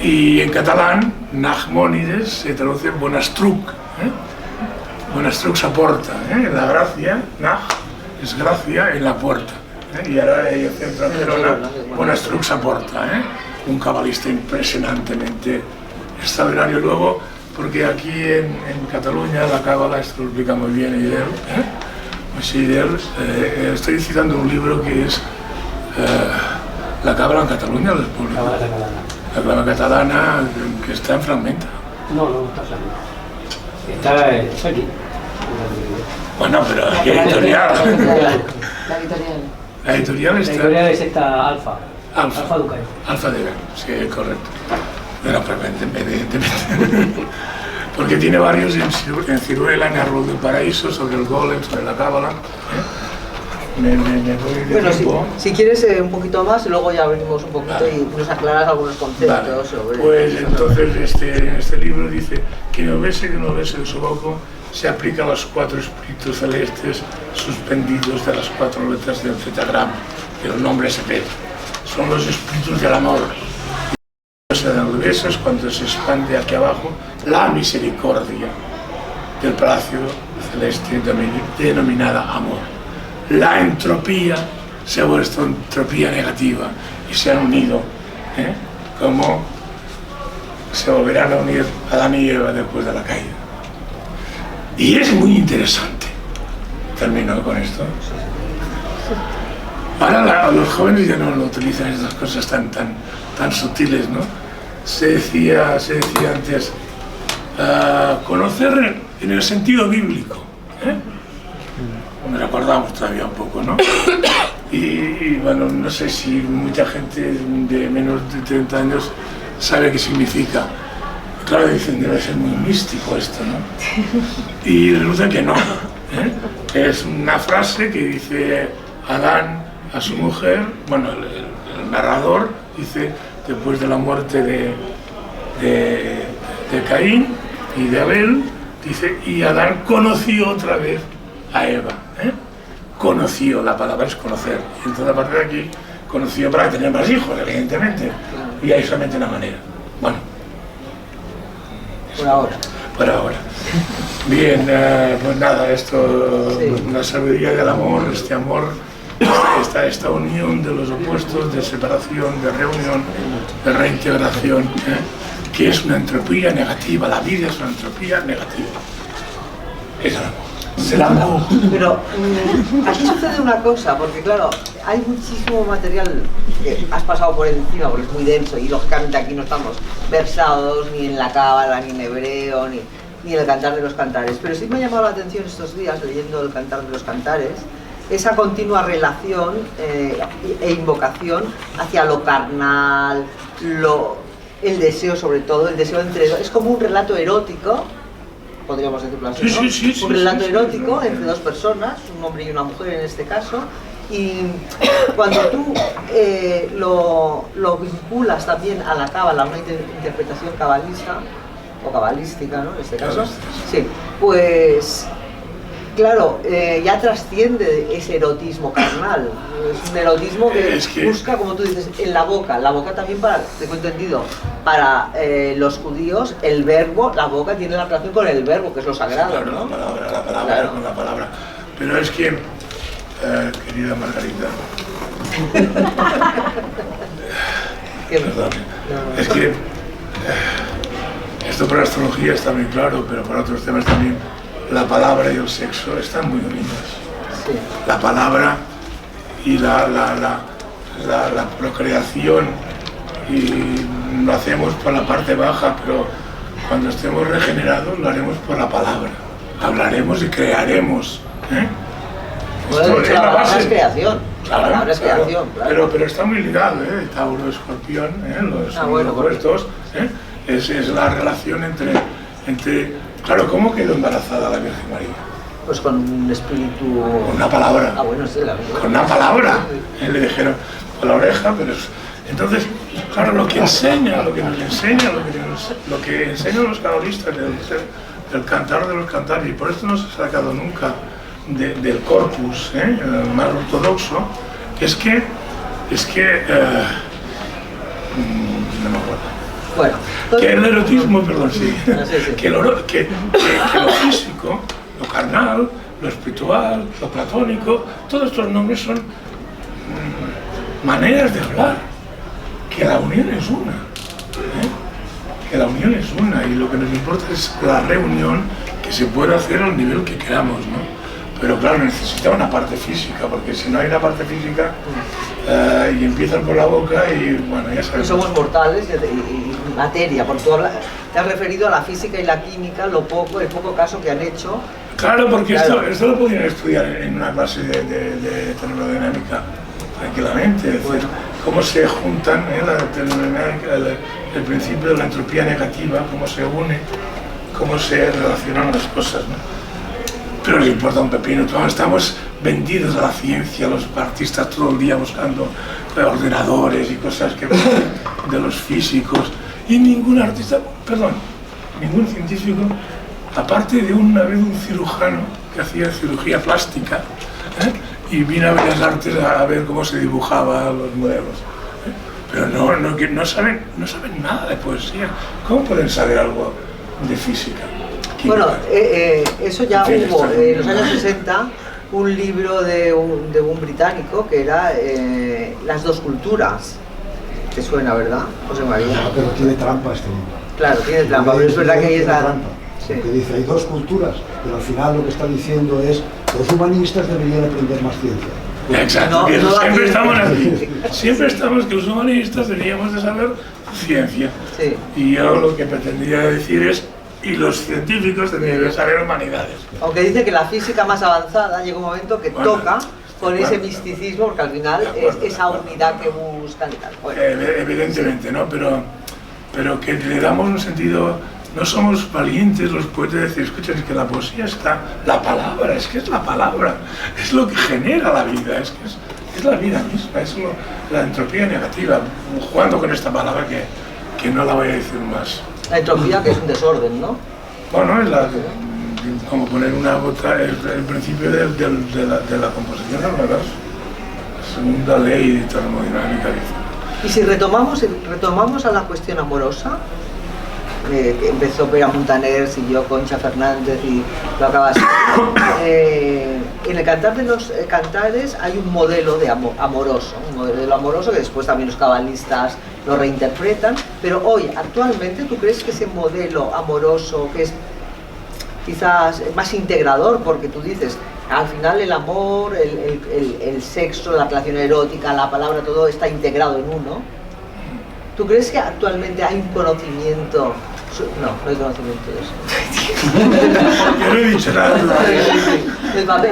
Y en catalán, Nachmónides se traduce Bonastruc, Bonastruc aporta, la gracia, Nach es gracia en la puerta. Y ahora ellos centran Gerona, Bonastruc aporta, un cabalista impresionantemente extraordinario. Luego, porque aquí en Cataluña la cábala, esto lo explica muy bien Eidel, estoy citando un libro que es La cábala en Cataluña, ¿lo publica? La cábala catalana, que está en Fragmenta. No está aquí. Está aquí. Bueno, pero aquí hay editorial. La editorial. La editorial está... La editorial es esta Alfa. Alfa Ducayo. Alfa de Ver, sí, correcto. Bueno, pero evidentemente. Porque tiene varios en Ciruela, en Arroyo del Paraíso, sobre el golem, sobre la cábala. Me voy de bueno, tiempo. Si quieres un poquito más, y luego ya abrimos un poquito y nos aclaras algunos conceptos. Vale. Sobre... Pues entonces este libro dice que no bese el sobaco se aplica a los 4 espíritus celestes suspendidos de las 4 letras del cetagrama, que el nombre se ve. Son los espíritus del amor. Se dan besos cuando se expande aquí abajo la misericordia. del Palacio Celeste denominada amor. La entropía se ha vuelto entropía negativa y se han unido, como se volverán a unir Adán y Eva después de la caída. Y es muy interesante. Termino con esto. Ahora los jóvenes ya no lo utilizan, estas cosas tan sutiles, ¿no? Se decía antes, conocer en el sentido bíblico. Me recordamos todavía un poco, ¿no? Y bueno, no sé si mucha gente de menos de 30 años sabe qué significa. Claro, dicen, debe ser muy místico esto, ¿no? Y resulta que no. Es una frase que dice Adán a su mujer, bueno, el narrador dice, después de la muerte de Caín y de Abel, dice, y Adán conoció otra vez a Eva. Conoció, la palabra es conocer. Y entonces, a partir de aquí, conoció para tener más hijos, evidentemente. Y hay solamente una manera. Bueno. Por ahora. Por ahora. Bien, pues nada, esto, la sabiduría del amor, este amor, esta unión de los opuestos, de separación, de reunión, de reintegración, que es una entropía negativa. La vida es una entropía negativa. Es el amor. El amor. Pero aquí sucede una cosa, porque claro, hay muchísimo material que has pasado por encima, porque es muy denso y lógicamente aquí no estamos versados ni en la Cábala, ni en hebreo, ni en el Cantar de los Cantares. Pero sí me ha llamado la atención estos días, leyendo el Cantar de los Cantares, esa continua relación e invocación hacia lo carnal, el deseo sobre todo, el deseo entre dos. Es como un relato erótico, podríamos decirlo así, ¿no? Sí, un relato erótico entre dos personas, un hombre y una mujer en este caso, y cuando tú lo vinculas también a la cábala, a una interpretación cabalista, o cabalística, ¿no? En este caso, sí, pues claro, ya trasciende ese erotismo carnal. Es un erotismo que busca, como tú dices, en la boca también para, tengo entendido, para los judíos, el verbo, la boca tiene la relación con el verbo, que es lo sagrado, claro, ¿no? La palabra, claro. Con la palabra. Pero es que, querida Margarita, perdón, es que esto para la astrología está muy claro, pero para otros temas también. La palabra y el sexo están muy unidos. Sí. La palabra y la procreación, y lo hacemos por la parte baja, pero cuando estemos regenerados lo haremos por la palabra. Hablaremos y crearemos. Bueno, la palabra es creación. Claro, la palabra es creación, claro. Pero está muy ligado, Tauro, Escorpión, los opuestos. Es la relación entre. Claro, ¿cómo quedó embarazada la Virgen María? Pues con un espíritu... Con una palabra. Ah, bueno, sí, la verdad. Con una palabra. Le dijeron con la oreja, pero... Entonces, claro, lo que enseñan los cabalistas del Cantar de los Cantares, y por esto no se ha sacado nunca del corpus más ortodoxo, es que no me acuerdo. Bueno, que el erotismo, perdón, sí, que lo físico, lo carnal, lo espiritual, lo platónico, todos estos nombres son maneras de hablar, que la unión es una, que la unión es una, y lo que nos importa es la reunión que se puede hacer al nivel que queramos, ¿no? Pero claro, necesita una parte física, porque si no hay una parte física y empiezan por la boca y bueno, ya sabemos. Y somos mortales y materia, porque tú te has referido a la física y la química, el poco caso que han hecho. Claro, porque claro. Esto lo podrían estudiar en una clase de termodinámica tranquilamente, es decir, cómo se juntan la termodinámica, el principio de la entropía negativa, cómo se une, cómo se relacionan las cosas, ¿no? Pero les importa un pepino, todos estamos vendidos a la ciencia, los artistas todo el día buscando ordenadores y cosas de los físicos, y ningún artista, ningún científico, aparte de una vez un cirujano que hacía cirugía plástica, y vino a Bellas Artes a ver cómo se dibujaban los modelos, pero no saben nada de poesía. ¿Cómo pueden saber algo de física? Bueno, eso ya hubo en los años 60 un libro de un británico que era Las dos culturas. Te suena, ¿verdad, José María? No, pero tiene trampa este libro. Claro, tiene trampa, pero es verdad que ahí es la trampa. Sí. Porque dice, hay dos culturas, pero al final lo que está diciendo es los humanistas deberían aprender más ciencia. Exacto, No, que no siempre la estamos tiene. aquí. Siempre estamos que los humanistas deberíamos de saber ciencia. Sí. Y yo lo que pretendía decir es, y los científicos deberían de saber humanidades. Aunque dice que la física más avanzada llega un momento que Bueno, toca con bueno, ese misticismo, porque al final de acuerdo, es esa unidad que buscan y tal. Bueno, Evidentemente, ¿no? Pero que le damos un sentido, no somos valientes los poetas de decir, escucha, es que la poesía está, la palabra, es que es la palabra, es lo que genera la vida, es que es la vida misma, es la entropía negativa, jugando con esta palabra que no la voy a decir más. la entropía, que es un desorden, ¿no? Bueno, es como poner una gota, el principio de la composición del universo, la segunda ley de termodinámica, dice. Y si retomamos a la cuestión amorosa, que empezó Pere Montaner, siguió Concha Fernández y lo acaba así. En el Cantar de los Cantares hay un modelo de amoroso, un modelo amoroso que después también los cabalistas lo reinterpretan, pero hoy, actualmente, ¿tú crees que ese modelo amoroso, que es quizás más integrador, porque tú dices, al final el amor, el sexo, la relación erótica, la palabra, todo está integrado en uno? ¿Tú crees que actualmente hay un conocimiento? No hay conocimiento de eso. Yo no he dicho nada.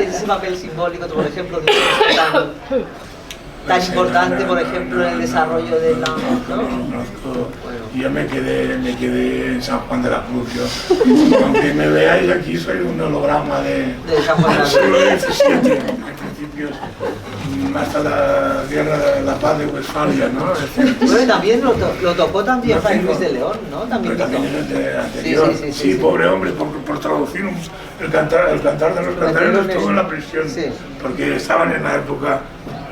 Ese papel simbólico, por ejemplo, tan importante, por ejemplo, en el desarrollo de la... No lo conozco. Yo me quedé en San Juan de la Cruz. Yo, aunque me veáis aquí, soy un holograma de San Juan de la siglo Cruz. XVII, en principio, hasta la guerra de la paz de Westfalia, ¿no? Es decir, Bueno, y también lo tocó también Fray Luis de León, ¿no? También pero también el de anterior. Sí, Pobre hombre, por traducir el cantar de los cantares estuvo en la prisión, Sí. porque estaban en la época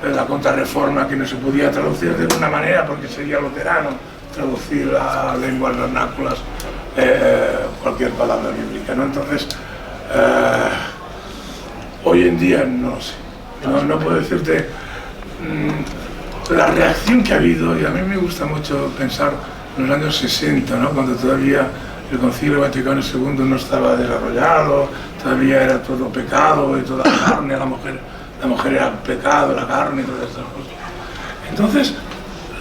de la contrarreforma, que no se podía traducir de ninguna manera porque sería luterano traducir a lenguas vernáculas cualquier palabra bíblica, ¿no? Entonces, hoy en día no sé, no puedo decirte la reacción que ha habido, y a mí me gusta mucho pensar en los años 60, ¿no? Cuando todavía el Concilio Vaticano II no estaba desarrollado, todavía era todo pecado y toda la carne, la mujer era pecado, la carne y todas estas cosas. Entonces,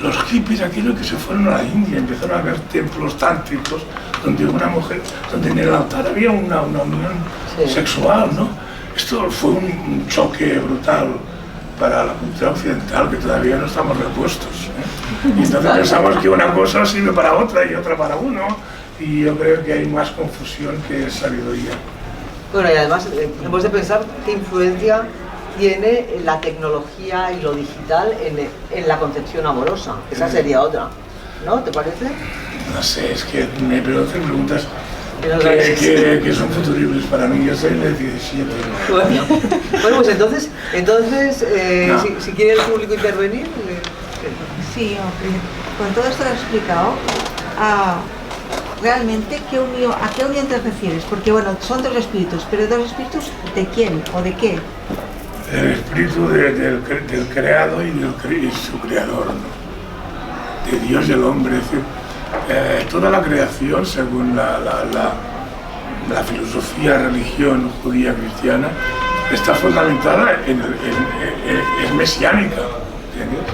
los hippies, aquellos que se fueron a la India, empezaron a ver templos tántricos donde una mujer, donde en el altar había una unión sexual, ¿no? Esto fue un choque brutal para la cultura occidental, que todavía no estamos repuestos, ¿eh? Y entonces pensamos que una cosa sirve para otra y otra para uno, y yo creo que hay más confusión que sabiduría. Bueno, y además hemos de pensar qué influencia tiene la tecnología y lo digital en la concepción amorosa. Esa sería otra, ¿no? ¿Te parece? No sé, es que me preguntas Pero que son futuribles para mí. Yo soy de 17. Bueno, pues entonces No. si quiere el público intervenir... Sí, con todo esto que has explicado, realmente, ¿a qué unión te refieres? Porque bueno, son dos espíritus, pero dos espíritus ¿de quién o de qué? El espíritu del creado y su creador, ¿no? De Dios y el hombre. Es decir, toda la creación, según la filosofía, religión judía cristiana, está fundamentada es mesiánica, ¿entiendes?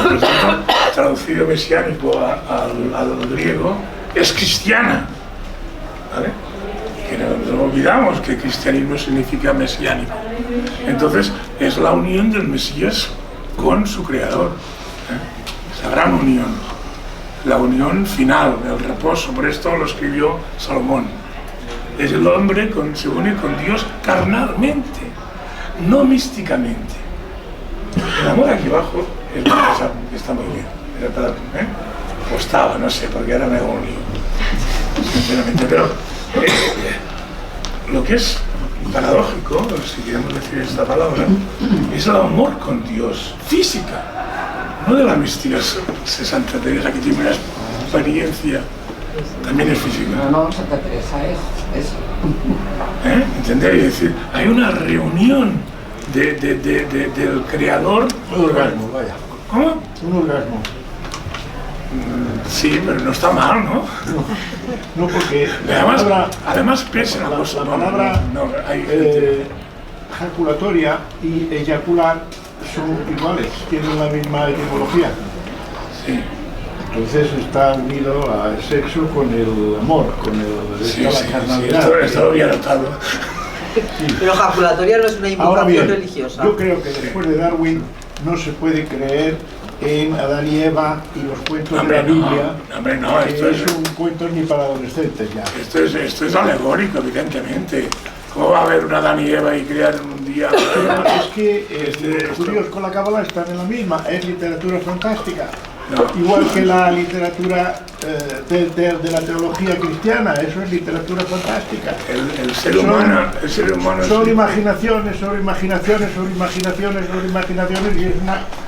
Por lo tanto, traducido mesiánico al griego, es cristiana, ¿vale? Que no olvidamos que cristianismo significa mesiánico. Entonces, es la unión del Mesías con su creador, ¿eh? Esa gran unión, la unión final, el reposo. Por esto lo escribió Salomón. Es el hombre se une con Dios carnalmente, no místicamente. El amor aquí abajo es una cosa que está muy bien, o estaba, no sé, porque ahora me hago un lío, sinceramente, pero lo que es paradójico, si queremos decir esta palabra, es el amor con Dios, física, no de la mística Santa Teresa, que tiene una experiencia también es física. No, Santa Teresa es. ¿Entendéis? Es decir, hay una reunión del creador. Un orgasmo, vaya. ¿Cómo? Un orgasmo. Sí, pero no está mal, ¿no? No, porque Además piensa una cosa. La palabra ejaculatoria y eyacular son iguales, tienen la misma etimología. Sí. Entonces está unido al sexo con el amor, con el Sí, la sí, carnalidad. esto lo había notado. Sí. Pero ejaculatoria no es una Ahora invocación bien, religiosa. yo creo que después de Darwin no se puede creer en Adán y Eva y los cuentos de la Biblia. Hombre, no, que esto es un cuento ni para adolescentes ya. Esto es alegórico, evidentemente. ¿Cómo va a haber una Adán y Eva y crear en un día? Es que los judíos con la cábala están en la misma, es literatura fantástica. No. Igual que la literatura de la teología cristiana, eso es literatura fantástica. El ser humano Son es- imaginaciones sobre imaginaciones sobre imaginaciones sobre imaginaciones y es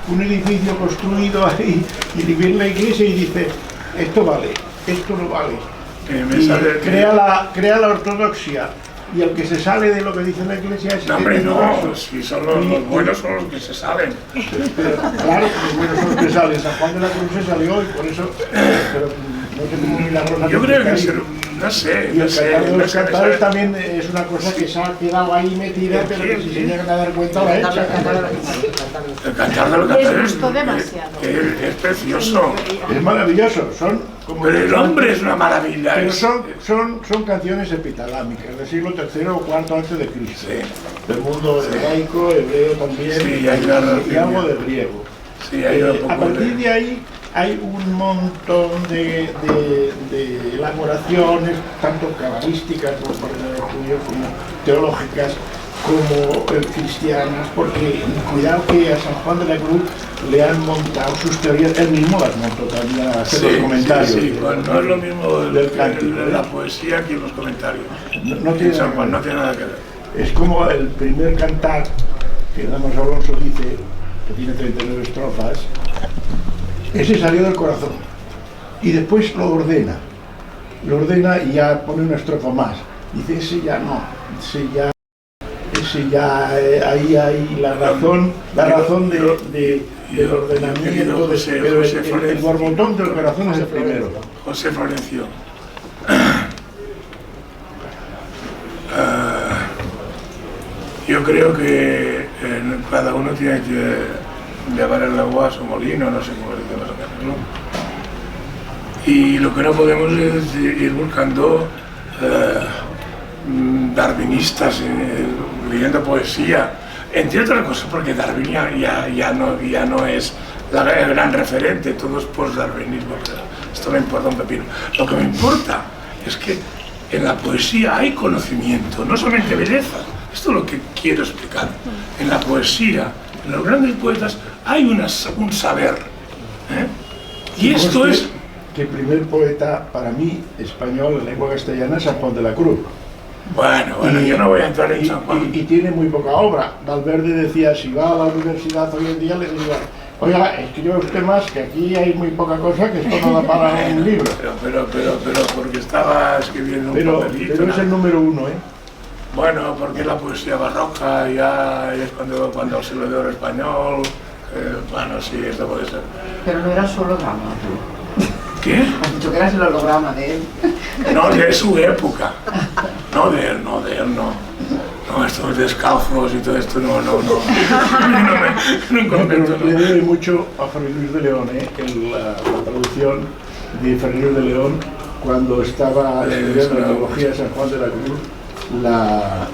un edificio construido ahí y viene la iglesia y dice esto vale, esto no vale. me Y sale- crea la ortodoxia. Y el que se sale de lo que dice la iglesia es No, hombre, el no, ortodoxo. si son los buenos son los que se salen. Pero, claro, los buenos son los que salen. San Juan de la Cruz se salió y por eso. Pero no sé cómo milagrosamente. Yo creo que caí. no sé, Y no el sé. cantar de no los sé, cantares ¿sabes? también es una cosa que se ha quedado ahí metida, pero que si se llegan a dar cuenta la hecha. El cantar de los Les cantares gustó demasiado. es precioso. Es maravilloso, son como. Pero el hombre es una maravilla. Pero es- son canciones epitalámicas del siglo III o IV antes de Cristo. Sí. Del mundo hebraico, hebreo también, Sí, hay una y algo relación. de griego. Sí, hay un A poco partir de ahí hay un montón de elaboraciones, tanto cabalísticas por parte de los judíos como teológicas, como cristianas, porque cuidado que a San Juan de la Cruz le han montado sus teorías, él mismo las montó también a hacer los comentarios. Sí, bueno, no es lo mismo del cántico, la poesía que los comentarios. No tiene San nada Juan que no ver. tiene nada que ver. Es como el primer cantar, que Damaso Alonso dice, que tiene 39 estrofas, ese salió del corazón. Y después lo ordena y ya pone una estrofa más. Dice, ese ya no, ahí hay la razón del ordenamiento, pero el borbotón del corazón es el primero. José Florencio. Yo creo que cada uno tiene que llevar el agua a su molino, no sé cómo dice más o menos, ¿no? Y lo que no podemos es ir buscando darwinistas, leyendo poesía, entre otras cosas, porque Darwin ya no es el gran referente, todo es post-darwinismo, esto me importa un pepino. Lo que me importa es que en la poesía hay conocimiento, no solamente belleza. Esto es lo que quiero explicar. En la poesía, en los grandes poetas, hay un saber. Y esto es... Que el primer poeta, para mí, español en lengua castellana, es San Juan de la Cruz. Bueno, yo no voy a entrar en San Juan. Y tiene muy poca obra. Valverde decía, si va a la universidad hoy en día, le diría, oiga, escribe usted más, que aquí hay muy poca cosa, que esto no da para un libro. Pero porque estaba escribiendo un papelito. Pero es el número uno, ¿eh? Bueno, porque la poesía barroca ya es cuando se lo dio el español. Bueno, sí, esto puede ser. Pero no era su holograma. ¿Qué? Has dicho que eras el holograma de él. No, de su época. No de él, no. No, estos descalzos y todo esto, no. No Pero comento, le no. debe mucho a Fray Luis de León, la traducción de Fray Luis de León, cuando estaba estudiando la teología de San Juan de la Cruz,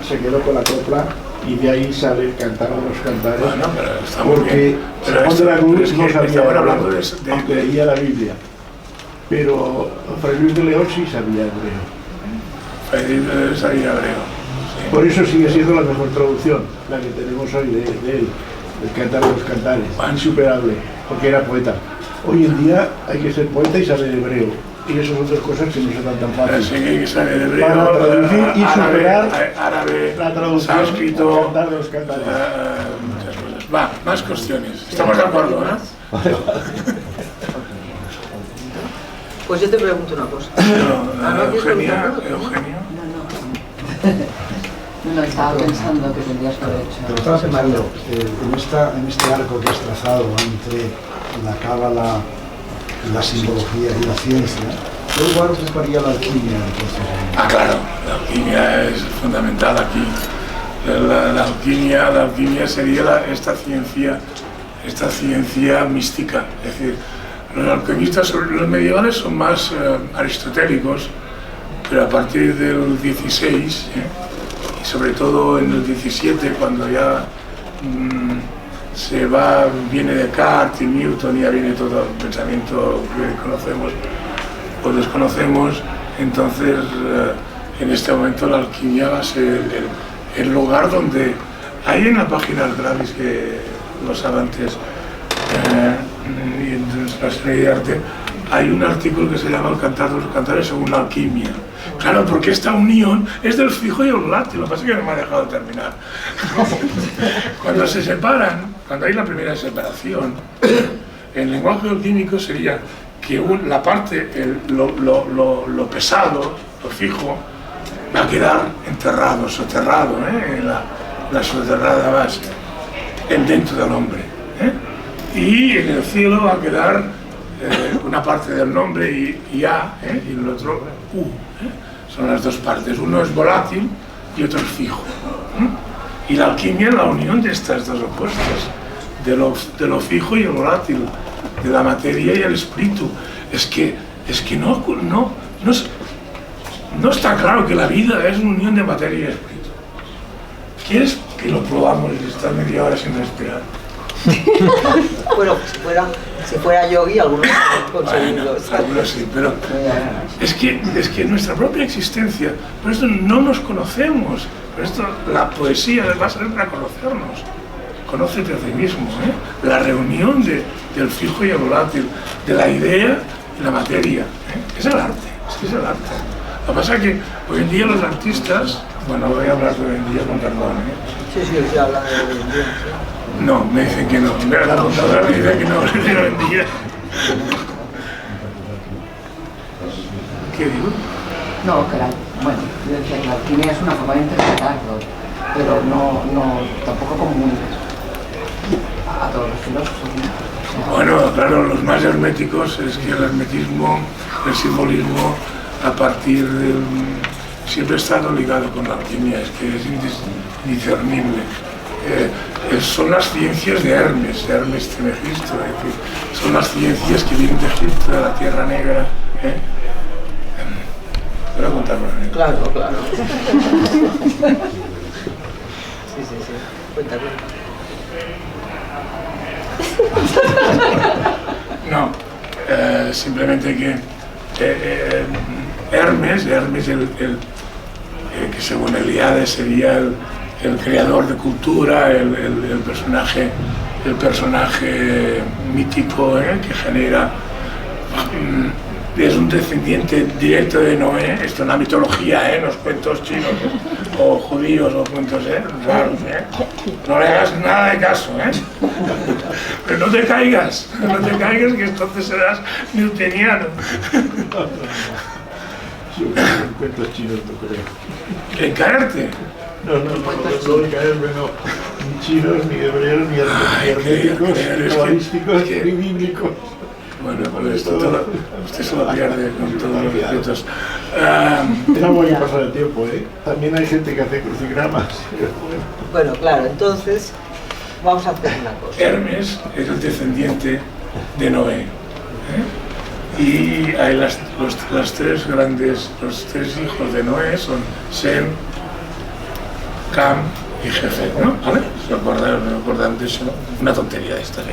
se quedó con la copla y de ahí sale el cantar de los cantares. Bueno, pero está muy porque bien. San Juan de la Pero Cruz es que no sabía estamos hablando hebreo, de- aunque leía la Biblia. Pero Fray Luis de León sí sabía hebreo. Feliz sabía hebreo. Sí. Por eso sigue siendo la mejor traducción, la que tenemos hoy de él, el cantar de los cantares, insuperable, porque era poeta. Hoy en día hay que ser poeta y saber hebreo, y eso son dos cosas que no se dan tan Así fácil. que hay que saber hebreo, Para traducir y superar árabe, La traducción sánscrito, del cantar de los cantares. muchas cosas. Va, más cuestiones. Estamos de acuerdo, ¿eh? Pues yo te pregunto una cosa. Eugenia. No, estaba pensando que tendrías que haber hecho. Pero estaba pensando, en este arco que has trazado entre la cábala, la simbología y la ciencia, ¿qué lugar ocuparía la alquimia entonces? Claro, la alquimia es fundamental aquí. La alquimia sería esta ciencia mística. Es decir, los alquimistas, los medievales son más aristotélicos, pero a partir del 16, y sobre todo en el 17, cuando ya viene Descartes y Newton, ya viene todo el pensamiento que conocemos o desconocemos, entonces en este momento la alquimia va a ser el lugar donde hay en la página del Gravis que los avantes y en la serie de arte hay un artículo que se llama El Cantar de los Cantares según la alquimia. Claro, porque esta unión es del fijo y el volátil, lo que pasa es que no me ha dejado de terminar. Cuando se separan, cuando hay la primera separación, el lenguaje alquímico sería que la parte, lo pesado, lo fijo, va a quedar enterrado, soterrado, en la soterrada base, dentro del hombre. Y en el cielo va a quedar una parte del nombre y A, y el otro U. Son las dos partes, uno es volátil y otro es fijo. Y la alquimia es la unión de estas dos opuestas, de lo fijo y el volátil, de la materia y el espíritu. Es que no está claro que la vida es una unión de materia y espíritu. ¿Quieres que lo probamos y estar media hora sin respirar? Bueno, si fuera yogi, algunos conseguirlo. Algunos sí, pero es que nuestra propia existencia, por esto no nos conocemos, por esto la poesía va a ser para conocernos. Conócete a ti mismo, la reunión del fijo y el volátil, de la idea y la materia. Es el arte, es el arte. Lo que pasa es que hoy en día los artistas, bueno, voy a hablar de hoy en día con perdón. Sí, habla de hoy en día. No, me dicen que no. La apuntadora me dice que no, le digo hoy en día. ¿Qué digo? No, que yo decía que la alquimia es una forma de interpretarlo, pero no tampoco común a todos los filósofos, ¿no? Bueno, claro, los más herméticos es que el hermetismo, el simbolismo, a partir del... siempre ha estado ligado con la alquimia, es que es indiscernible. Son las ciencias de Hermes Trismegisto, es decir, son las ciencias que vienen de Egipto, de la Tierra Negra. Voy a contarlo. Claro. Sí. Cuenta. No, simplemente que Hermes, que según Eliade sería el creador de cultura, el personaje mítico que genera, es un descendiente directo de Noé, esto en la mitología, los cuentos chinos o judíos o cuentos raros, no le hagas nada de caso, pero no te caigas que entonces serás newtoniano. Cuentos chinos no creo. ¿En caerte? No, de caerme no. Ni chinos, ni hebreos, ni herméticos, ni cabalísticos, ni bíblicos. Bueno, pues usted se lo pierde con todos los respetos. No voy a pasar el tiempo, También hay gente que hace crucigramas. Bueno, claro, entonces vamos a hacer una cosa. Hermes es el descendiente de Noé. Y hay los tres hijos de Noé son Sem, Cam y Jefet, ¿no? ¿Vale? ¿Se acuerdan de eso? Una tontería de estas.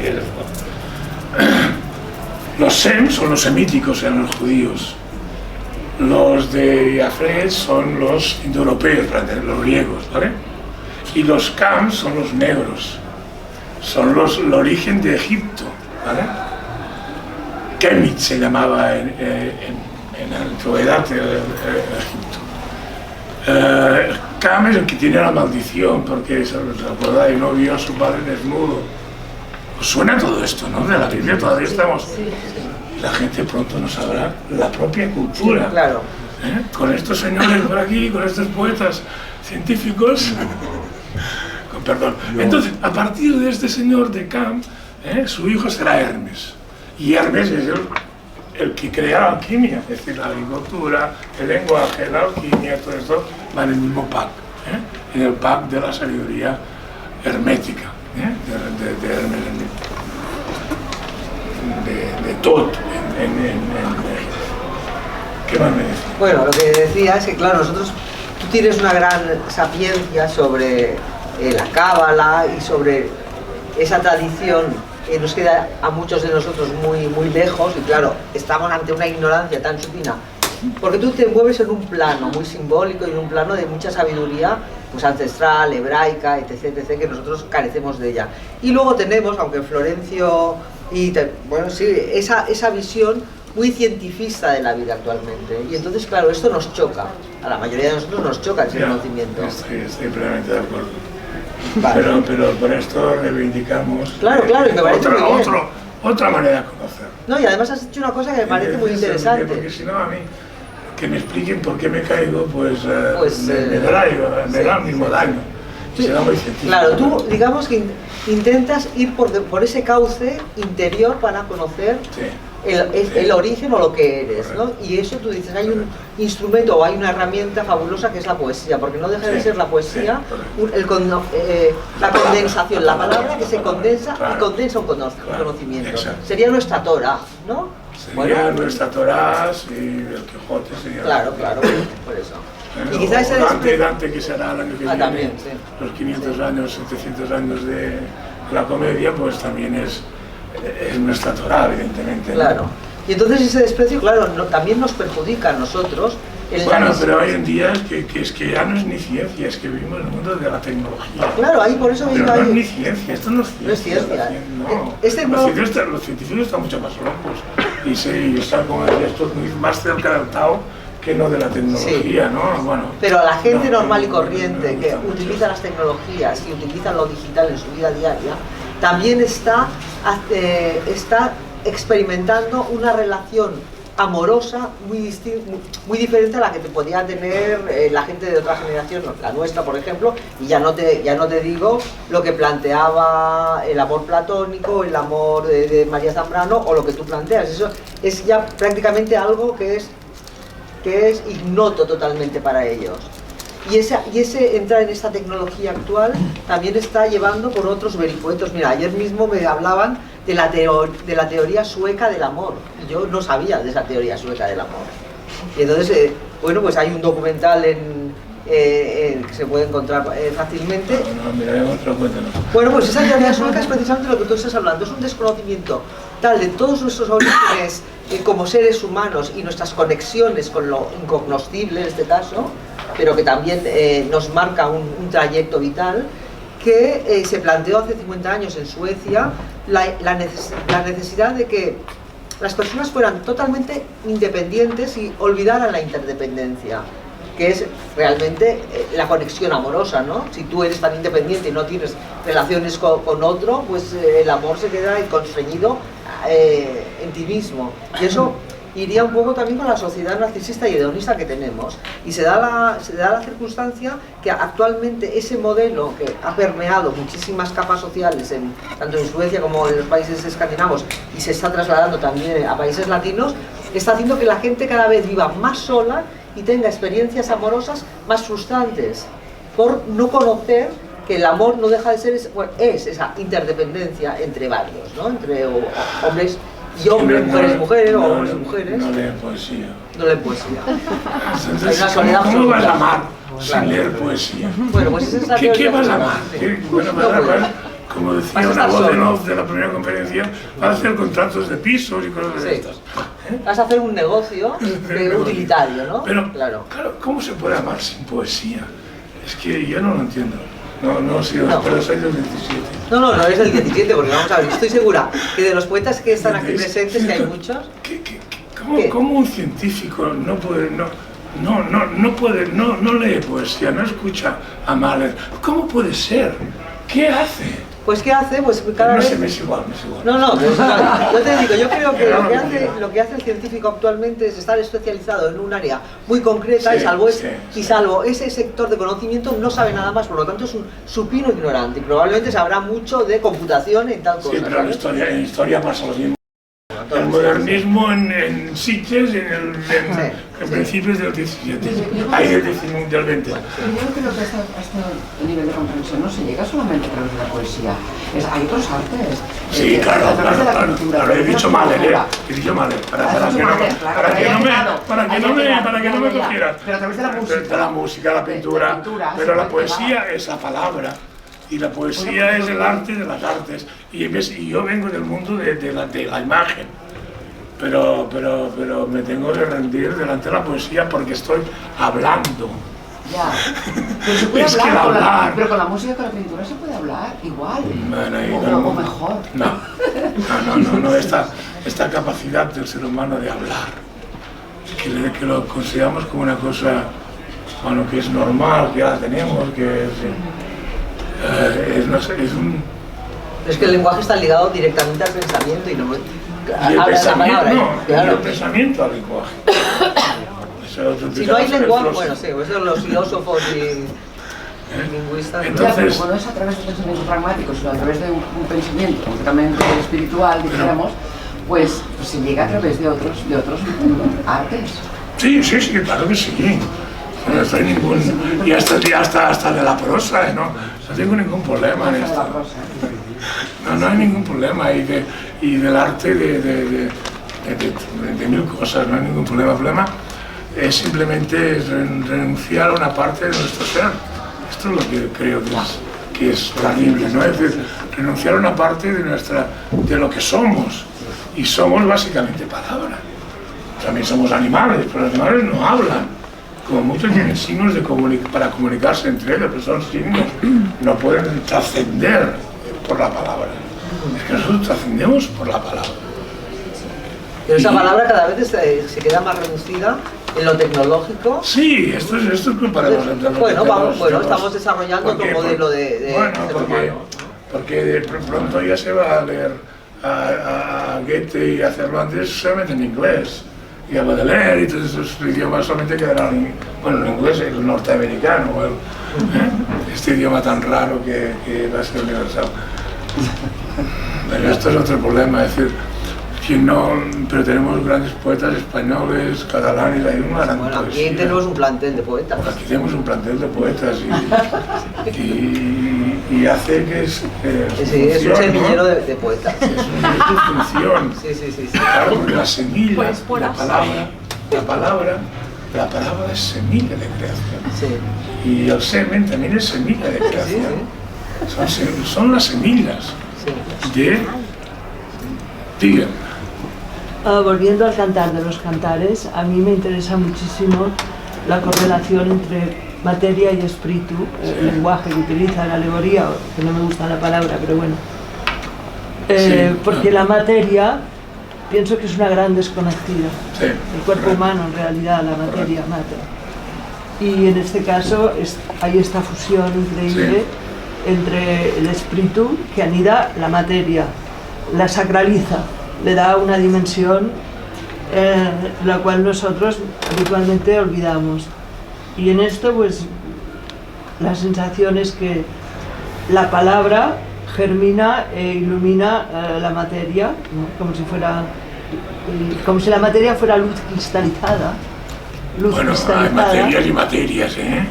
Los Sem son los semíticos, eran los judíos. Los de Jafet son los indoeuropeos, los griegos, ¿vale? Y los Cam son los negros. Son el origen de Egipto, ¿vale? Kemet se llamaba en la antigüedad Egipto. Cam es el que tiene la maldición, porque se acuerda y no vio a su padre desnudo. Os suena todo esto, ¿no? De la Biblia todavía estamos... Y la gente pronto no sabrá la propia cultura. Sí, claro. Con estos señores por aquí, con estos poetas científicos... Con perdón. Entonces, a partir de este señor de Kant, su hijo será Hermes. Y Hermes es el que crea la alquimia, es decir, la agricultura, el lenguaje, la alquimia, todo esto va en el mismo pack, en el pack de la sabiduría hermética, de Hermes, de Tot, ¿qué más me decís? Bueno, lo que decía es que, claro, tú tienes una gran sapiencia sobre la cábala y sobre esa tradición que nos queda a muchos de nosotros muy, muy lejos, y claro, estamos ante una ignorancia tan supina, porque tú te mueves en un plano muy simbólico y en un plano de mucha sabiduría pues ancestral, hebraica, etc., etc., que nosotros carecemos de ella. Y luego tenemos, aunque Florencio, bueno, sí, esa visión muy cientifista de la vida actualmente, y entonces, claro, esto nos choca, a la mayoría de nosotros nos choca ese conocimiento. Estoy plenamente de acuerdo. Vale. Pero por esto reivindicamos claro, y me parece muy bien. Otra manera de conocer. No, y además has hecho una cosa que me parece muy interesante. Porque si no, a mí, que me expliquen por qué me caigo, pues me da el mismo daño. Sí, será muy científico. Claro, tú digamos que intentas ir por ese cauce interior para conocer el origen o lo que eres, ¿no? Y eso tú dices, hay un instrumento o hay una herramienta fabulosa que es la poesía, porque no deja de ser la poesía la condensación, la palabra que se condensa y condensa un conocimiento. Exacto. Sería nuestra Torah, ¿no? Sería nuestra Torah y el Quijote sería... Claro, por eso. Y quizás Dante, que será el año que viene, también, sí. los 500 años, 700 años de la comedia, pues también es nuestra Torah, evidentemente. Claro. Y entonces ese desprecio, claro, también nos perjudica a nosotros. Bueno, pero hoy en día es que ya no es ni ciencia, es que vivimos en el mundo de la tecnología. Claro, ahí por eso pero no es ni ciencia, esto no es ciencia. No es ciencia. Los científicos están mucho más locos y están, como decía, esto más cerca del Tao que no de la tecnología, sí. ¿no? Bueno, pero a la gente normal y corriente que utiliza las tecnologías y utiliza lo digital en su vida diaria, también está experimentando una relación amorosa muy diferente a la que te podía tener la gente de otra generación, la nuestra por ejemplo, y ya no te digo lo que planteaba el amor platónico, el amor de María Zambrano o lo que tú planteas. Eso es ya prácticamente algo que es ignoto totalmente para ellos. Y ese entrar en esta tecnología actual también está llevando por otros vericuetos. Mira, ayer mismo me hablaban de la teoría sueca del amor, y yo no sabía de esa teoría sueca del amor. Y entonces, bueno, pues hay un documental que se puede encontrar fácilmente. Bueno, pues esa teoría sueca es precisamente lo que tú estás hablando, es un desconocimiento tal de todos nuestros orígenes como seres humanos y nuestras conexiones con lo incognoscible en este caso, pero que también nos marca un trayecto vital, que se planteó hace 50 años en Suecia la necesidad de que las personas fueran totalmente independientes y olvidaran la interdependencia, que es realmente la conexión amorosa, ¿no? Si tú eres tan independiente y no tienes relaciones con otro, pues el amor se queda constreñido en ti mismo. Y eso iría un poco también con la sociedad narcisista y hedonista que tenemos. Y se da la circunstancia que actualmente ese modelo que ha permeado muchísimas capas sociales, tanto en Suecia como en los países escandinavos, y se está trasladando también a países latinos, está haciendo que la gente cada vez viva más sola y tenga experiencias amorosas más frustrantes, por no conocer que el amor no deja de ser es esa interdependencia entre varios, ¿no? Entre hombres y hombres, mujeres y mujeres, o hombres y mujeres. No leen poesía. No leen poesía. Entonces, Hay una soledad ¿cómo vas a absoluta. amar sin Claro. leer poesía? Bueno, pues esa es la ¿Qué teoría vas a que- amar? sí. Bueno, vas a amar, como decía Vas a una estar voz en solo. off de la primera conferencia, vas a hacer contratos de pisos y cosas de Sí. estas. Vas a hacer un negocio utilitario, ¿no? Pero, claro. ¿cómo se puede amar sin poesía? Es que yo no lo entiendo. No he sido No. pero soy del 27. No, es del 17, porque vamos a ver, estoy segura que de los poetas que están aquí presentes, que hay muchos, ¿Qué? ¿Cómo un científico no puede, no lee poesía, no escucha a Mahler? ¿Cómo puede ser? ¿Qué hace? Pues ¿qué hace? Pues cada No vez... sé, me es igual, me es igual. No, pero yo te digo, yo creo que lo que hace el científico actualmente es estar especializado en un área muy concreta Sí, y salvo ese sector de conocimiento no sabe nada más, por lo tanto es un supino ignorante y probablemente sabrá mucho de computación y tal cosa. Sí, pero en historia pasa lo mismo. El modernismo en Sitges en principios del 17, ahí del 20. Pero yo creo que a este nivel de comprensión no se llega solamente a través de la poesía, hay otros artes. Sí, claro, a través de la pintura, claro, he dicho mal, para que no me cogieras. Pero a través de la música. De la música, la pintura, pero la poesía es la palabra. Y la poesía es el arte de las artes. Y yo vengo del mundo de la imagen. Pero me tengo que rendir delante de la poesía porque estoy hablando. Ya. Pero se puede Es hablar, que pero con la música y con la pintura se puede hablar igual. O mejor. No, esta capacidad del ser humano de hablar, que lo consideramos como una cosa, bueno, que es normal, que ya la tenemos, que Es que el lenguaje está ligado directamente al pensamiento y no... Y el pensamiento al lenguaje. Si no hay lenguaje, bueno, sí, eso los filósofos y lingüistas. Entonces, cuando es a través de un pensamiento pragmático, sino a través de un pensamiento completamente espiritual, dijéramos, pues se llega a través de otros artes. Sí, claro que sí. No estoy y hasta de la prosa, ¿no? No tengo ningún problema en esto. No hay ningún problema y del arte de mil cosas, no hay ningún problema. El problema es simplemente renunciar a una parte de nuestro ser. Esto es lo que creo que es terrible, ¿no? Es decir, renunciar a una parte de lo que somos. Y somos básicamente palabra. También somos animales, pero los animales no hablan. Como muchos tienen signos para comunicarse entre ellos, pero son signos, no pueden trascender por la palabra. Es que nosotros trascendemos por la palabra. Pero esa palabra cada vez se queda más reducida en lo tecnológico. Sí, esto es culpa de los entrenadores. Bueno, estamos desarrollando otro modelo de porque de pronto ya se va a leer a Goethe y a Cervantes solamente en inglés. Y a Baudelaire y todos esos idiomas solamente quedarán, en inglés, el norteamericano, este idioma tan raro que va a ser universal. Pero esto es otro problema, es decir, pero tenemos grandes poetas españoles, catalanes, hay una gran poesía. Aquí tenemos un plantel de poetas. Aquí tenemos un plantel de poetas y hace que es un semillero de poetas. Es una función. Sí. Claro, porque la semilla, la palabra es semilla de creación. Sí. Y el semen también es semilla de creación. Sí. Son las semillas de... Díganme. Volviendo al cantar de los cantares, a mí me interesa muchísimo la correlación entre materia y espíritu, el lenguaje que utiliza, la alegoría, que no me gusta la palabra, pero bueno. Porque la materia, pienso que es una gran desconocida. El cuerpo humano, en realidad, la materia mata. Y en este caso hay esta fusión increíble entre el espíritu, que anida la materia, la sacraliza, le da una dimensión la cual nosotros habitualmente olvidamos. Y en esto, pues, la sensación es que la palabra germina e ilumina la materia, ¿no? como si la materia fuera luz cristalizada. Hay materias y materias, ¿eh?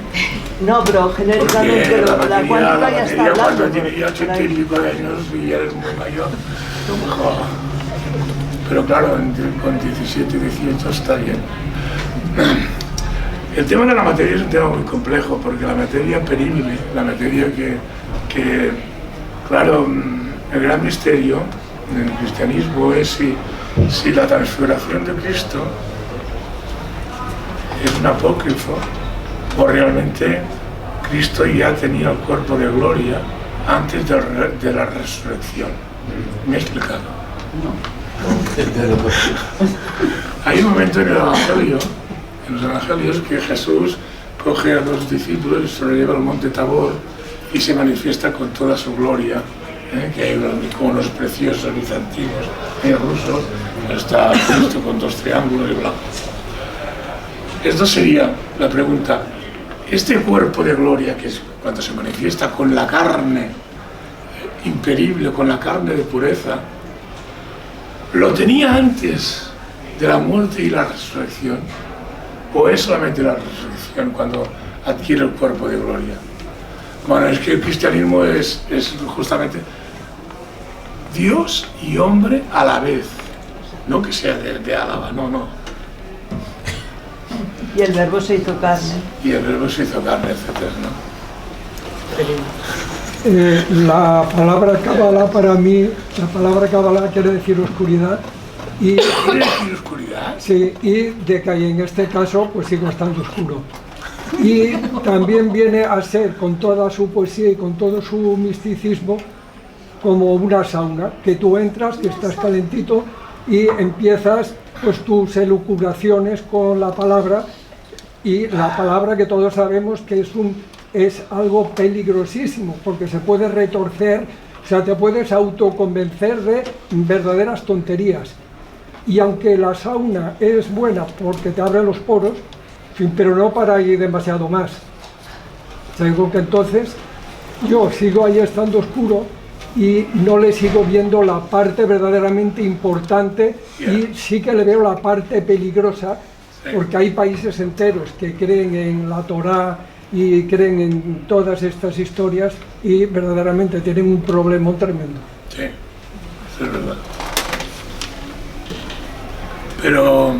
No, pero genéricamente la cuántica ya está hablando. Cuando tenía 80 y pico de años y ya eres muy mayor. Pero claro, con 17 y 18 está bien. El tema de la materia es un tema muy complejo, porque la materia perible, la materia que claro, el gran misterio del cristianismo es si la transfiguración de Cristo es un apócrifo o realmente Cristo ya tenía el cuerpo de gloria antes de la resurrección. ¿Me he explicado? No. Hay un momento en los evangelios, que Jesús coge a los discípulos y se los lleva al monte Tabor y se manifiesta con toda su gloria que hay unos iconos preciosos bizantinos, rusos, está puesto con 2 triángulos y blanco. Esto sería la pregunta. Este cuerpo de gloria, que es cuando se manifiesta con la carne imperible, con la carne de pureza, ¿lo tenía antes de la muerte y la resurrección? ¿O es solamente la resurrección cuando adquiere el cuerpo de gloria? Bueno, es que el cristianismo es justamente Dios y hombre a la vez, no que sea de Álava, no. Y el verbo se hizo carne. Y el verbo se hizo carne, etcétera, ¿no? La palabra Kabbalah para mí, la palabra Kabbalah quiere decir oscuridad. Y, ¿quiere decir oscuridad? Sí, y de que en este caso pues sigo estando oscuro. Y también viene a ser, con toda su poesía y con todo su misticismo, como una sauna, que tú entras, que estás calentito y empiezas pues tus elucubraciones con la palabra, y la palabra que todos sabemos que es algo peligrosísimo, porque se puede retorcer, o sea, te puedes autoconvencer de verdaderas tonterías. Y aunque la sauna es buena porque te abre los poros, pero no para ir demasiado más. Tengo que entonces yo sigo ahí estando oscuro y no le sigo viendo la parte verdaderamente importante, y sí que le veo la parte peligrosa, porque hay países enteros que creen en la Torá y creen en todas estas historias y verdaderamente tienen un problema tremendo. Sí, eso es verdad. Pero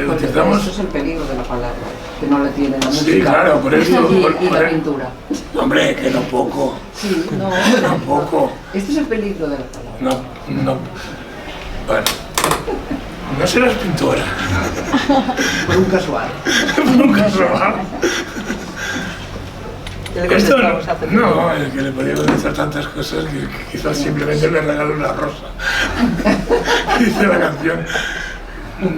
utilizamos... Eso es el peligro de la palabra, que no le tiene la música. Sí, claro, por eso... Y la pintura. Hombre, que no poco. Sí, no. No poco. Este es el peligro de la palabra. No. Bueno. No serás pintora. Por un casual. Por un casual. Esto no, el que le podía decir tantas cosas que quizás simplemente le regalo una rosa. Dice la canción.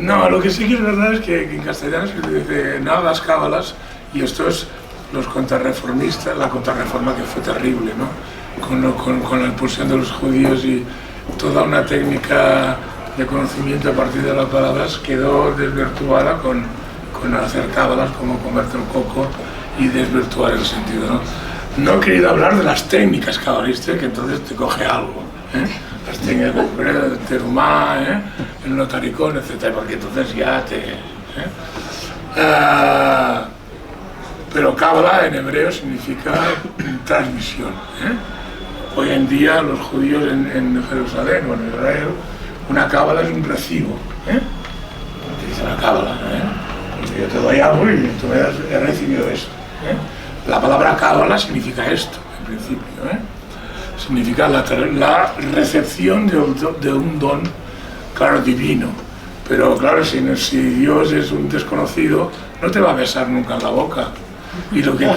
No, lo que sí que es verdad es que en castellano se dice nada las cábalas, y esto es los contrarreformistas, la contrarreforma que fue terrible, ¿no? Con la expulsión de los judíos y toda una técnica de conocimiento a partir de las palabras quedó desvirtuada con hacer cábalas como comerte el coco y desvirtuar el sentido, ¿no? No he querido hablar de las técnicas cabalísticas, que entonces te coge algo, las técnicas de Terumá, el notaricón, etc., porque entonces ya te... pero cábala en hebreo significa transmisión. Hoy en día los judíos en Jerusalén o en Israel, una cábala es un recibo. Dice la cábala, yo te doy algo y tú me das, he recibido esto. La palabra cábala significa esto, en principio. Significa la recepción de un don, claro, divino. Pero claro, si Dios es un desconocido, no te va a besar nunca en la boca. Y lo que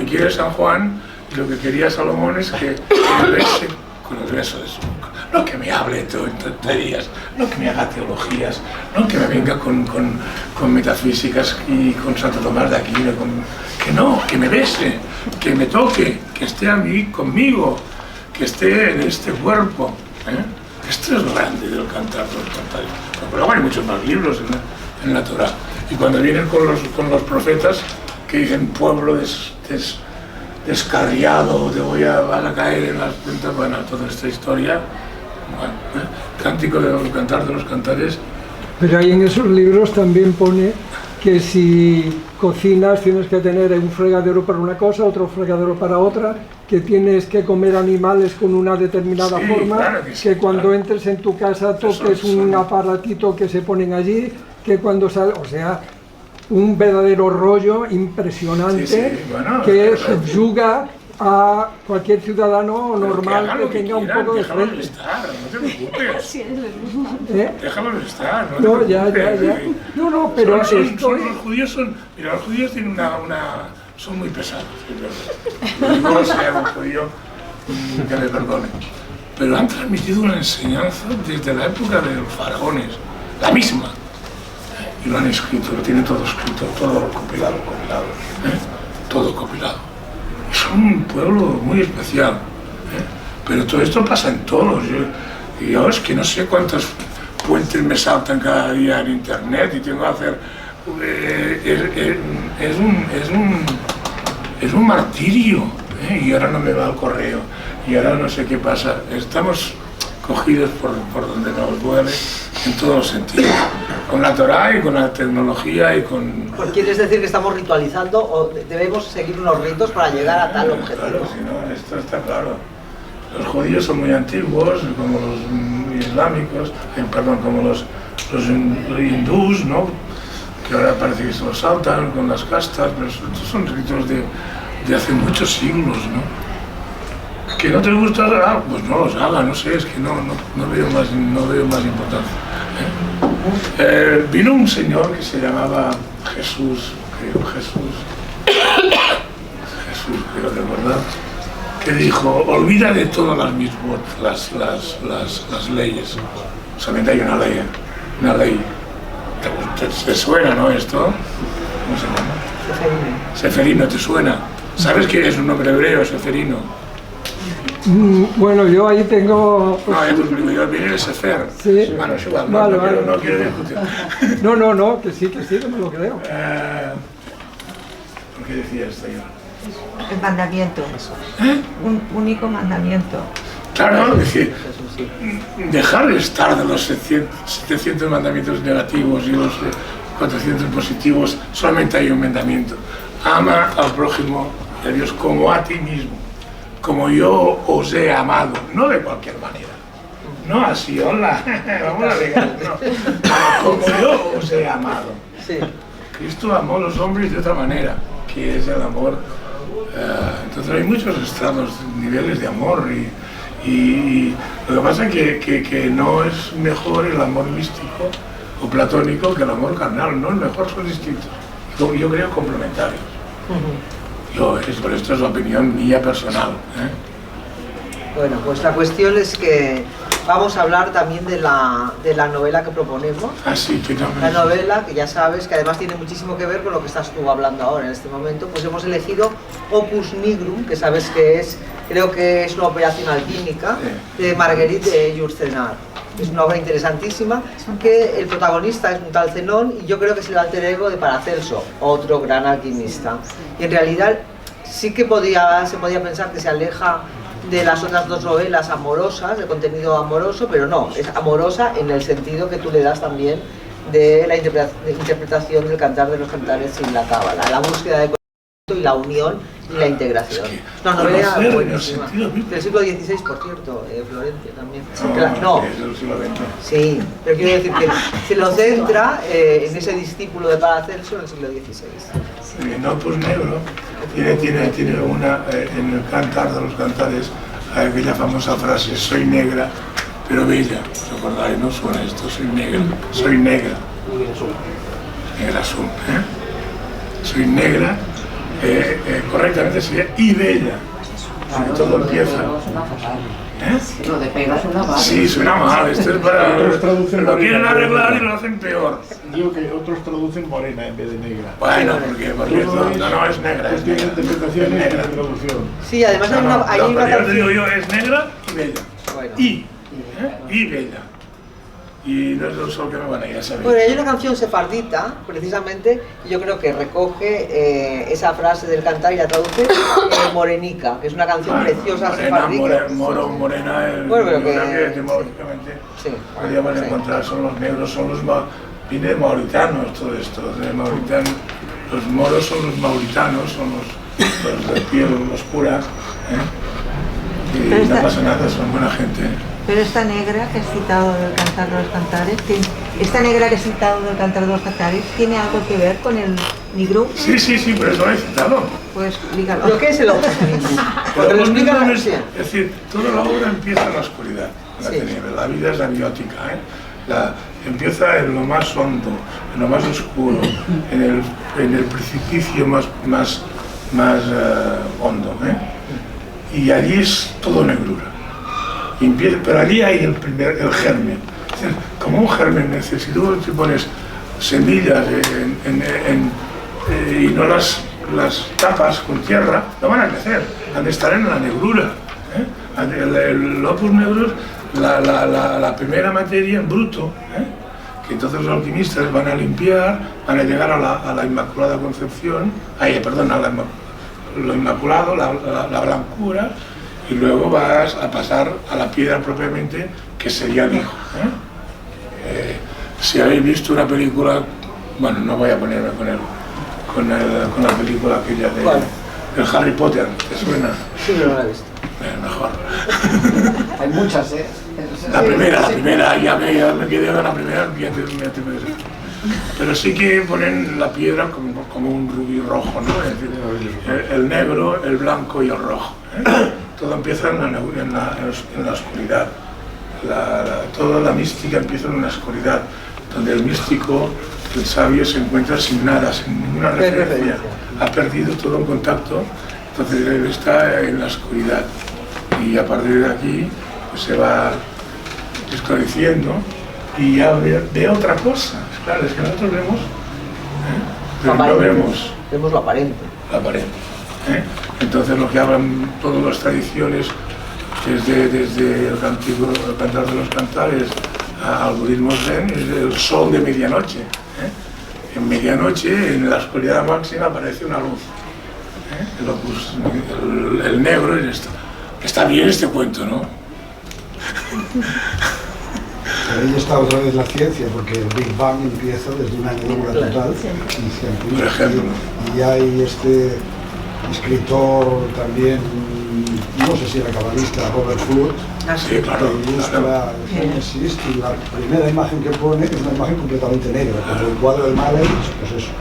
quiere San Juan, y lo que quería Salomón, es que me bese con el beso de su boca. No que me hable de tonterías, no que me haga teologías, no que me venga con metafísicas y con Santo Tomás de Aquino, que me bese, que me toque, que esté a mí conmigo, que esté en este cuerpo. Esto es lo grande del cantar de los cantares. Pero luego hay muchos más libros en la Torá. Y cuando vienen con los profetas que dicen pueblo descarriado, vas a caer en las puntas, bueno, toda esta historia, bueno, cántico del cantar de los cantares. Pero ahí en esos libros también pone que si cocinas tienes que tener un fregadero para una cosa, otro fregadero para otra, que tienes que comer animales con una determinada forma, claro que cuando entres en tu casa toques un aparatito que se ponen allí, que cuando sale, o sea, un verdadero rollo impresionante, bueno, que subyuga a cualquier ciudadano normal que tenga un poco de frente. No te preocupes. Déjalo estar, no te No, preocupes. ya. No, pero los judíos mira, los judíos tienen son muy pesados. No sea un judío que le perdone. Pero han transmitido una enseñanza desde la época de los faraones, la misma. Y lo han escrito, lo tienen todo escrito, todo compilado, todo compilado. Son un pueblo muy especial. Pero todo esto pasa en todos. Yo es que no sé cuántos puentes me saltan cada día en internet y tengo que hacer... es un martirio, ¿eh? Y ahora no me va el correo, y ahora no sé qué pasa. Estamos cogidos por donde nos duele en todos los sentidos, con la Torá y con la tecnología y con... ¿Quieres decir que estamos ritualizando o debemos seguir unos ritos para llegar a tal objetivo? Claro, si no, esto está claro. Los judíos son muy antiguos, como los islámicos, perdón, como los hindús, ¿no? Que ahora parece que se los saltan con las castas, pero estos son ritos de hace muchos siglos, ¿no? ¿Que no te gusta? Pues no los haga, no sé, es que no veo más importancia. Vino un señor que se llamaba Jesús, creo recordar, que dijo, olvida de todas las mitzvot, las leyes. Solamente hay una ley. ¿Te suena, no, esto? ¿Cómo se llama? Seferino, ¿te suena? ¿Sabes qué es un nombre hebreo, Seferino? Bueno, yo ahí tengo... No, ya te yo viene el Sefer. Sí. Bueno, es igual, Vale. No quiero discutir. No, que sí, que me lo creo. ¿Por qué decía esto yo? El mandamiento. Un único mandamiento. Claro, es decir, dejar de estar de los 700 mandamientos negativos y los 400 positivos, solamente hay un mandamiento. Ama al prójimo y a Dios como a ti mismo, como yo os he amado, no de cualquier manera. No así, hola, vamos a regar, no. Como yo os he amado. Sí. Cristo amó a los hombres de otra manera, que es el amor. Entonces hay muchos estados, niveles de amor y lo que pasa es que no es mejor el amor místico o platónico que el amor carnal, no es mejor, son distintos. Yo creo complementarios. Por esto es la opinión mía personal. Bueno, pues la cuestión es que vamos a hablar también de la novela que proponemos. Ah, sí, que no. La novela, que ya sabes, que además tiene muchísimo que ver con lo que estás tú hablando ahora en este momento, pues hemos elegido Opus Nigrum, que sabes que es, creo que es una operación alquímica, de Marguerite de Yourcenar. Es una obra interesantísima, que el protagonista es un tal Zenón y yo creo que es el alter ego de Paracelso, otro gran alquimista. Y en realidad sí que se podía pensar que se aleja de las otras dos novelas amorosas, de contenido amoroso, pero no, es amorosa en el sentido que tú le das también de la interpretación del Cantar de los Cantares y la Cábala, la búsqueda de conocimiento y la unión y la integración. Es una novela buenísima, del siglo XVI, por cierto, Florencia también. No, sí, pero quiero decir que se lo centra en ese discípulo de Paracelso en el siglo XVI. En Opus Negro tiene una, en el Cantar de los Cantares, aquella famosa frase, soy negra, pero bella. ¿Os acordáis, no? Suena esto, soy negra. Negra sum, soy negra, correctamente sería y bella. Todo empieza. Lo de pega suena mal. Sí, suena mal, esto es para... Lo quieren arreglar y lo hacen peor. Digo que otros traducen morena en vez de negra. Bueno, porque esto no es negra, es negra. Interpretación y negra. traducción. Sí, además hay una Pero yo te canción. digo yo, es negra y bella. Bueno. Y bella. Y no es lo solo que me van a ir a saber. Bueno, hay una canción sefardita, precisamente, que yo creo que recoge esa frase del cantar y la traduce Morenica, que es una canción preciosa sefardita. Morena, bueno, pero que etimológicamente podríamos encontrar, son los negros, viene de mauritanos todo esto, de mauritano. Los moros son los mauritanos, son los de piel oscura, y no pasa nada, son buena gente. Pero esta negra que has citado del Cantar de los Cantares, ¿tiene algo que ver con el Nigrum? Sí, pero eso lo he citado. Pues dígalo. ¿Lo que es el Opus Nigrum? Porque lo explica la es decir, toda la obra empieza en la oscuridad, en la tiniebla. La vida es abiótica, empieza en lo más hondo, en lo más oscuro, en el precipicio más hondo, y allí es todo negrura. Pero allí hay el germen. Es decir, como un germen, si tú te pones semillas y no las tapas con tierra, no van a crecer, han de estar en la negrura. El opus negro es la primera materia en bruto, que entonces los alquimistas van a limpiar, van a llegar a la Inmaculada Concepción, perdón, a lo inmaculado, la blancura, y luego vas a pasar a la piedra propiamente, que sería el hijo. Si habéis visto una película, bueno, no voy a ponerme con la película aquella del Harry Potter, ¿te suena? Sí, no la he visto. Mejor. Hay muchas, ¿eh? La primera, ya me quedé con la primera, pero sí que ponen la piedra como un rubí rojo, ¿no? Es decir, el negro, el blanco y el rojo. Todo empieza en la oscuridad. Toda la mística empieza en una oscuridad, donde el místico, el sabio, se encuentra sin nada, sin ninguna referencia. Ha perdido todo el contacto, entonces él está en la oscuridad. Y a partir de aquí pues se va esclareciendo y ya ve otra cosa. Claro, es que nosotros vemos, pero no vemos. Vemos lo aparente. Lo aparente. Entonces lo que hablan todas las tradiciones, desde el Cantar de los Cantares al budismo zen, es el sol de medianoche. En medianoche, en la oscuridad máxima, aparece una luz. El negro es esto. Está bien este cuento, ¿no? Pero ahí está otra vez la ciencia, porque el Big Bang empieza desde una nebula total, por ejemplo. Y hay este escritor también, no sé si era cabalista, Robert Fludd, sí, claro, que ilustra Génesis, y la primera imagen que pone es una imagen completamente negra, como el cuadro de Mahler, pues eso.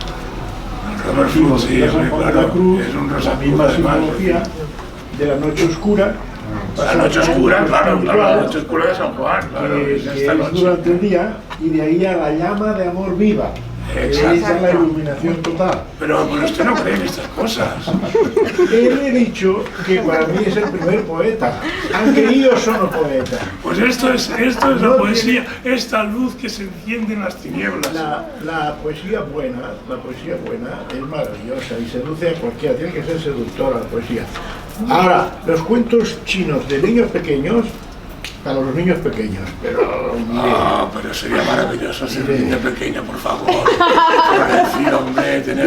Robert Fludd, sí, claro, es un la misma simbología de la noche oscura. La noche oscura, claro, la noche oscura de San Juan, claro, que esta es noche. durante el día, y de ahí a la llama de amor viva. Esa es la iluminación total. Pero usted no cree en estas cosas. Él he dicho que para mí es el primer poeta, aunque yo soy poeta. Pues esto es la poesía, esta luz que se enciende en las tinieblas. La poesía buena es maravillosa y seduce a cualquiera, tiene que ser seductora la poesía. Ahora, los cuentos chinos de niños pequeños, para los niños pequeños, pero... pero sería maravilloso ser un niño pequeño, por favor. Para decir, hombre, ser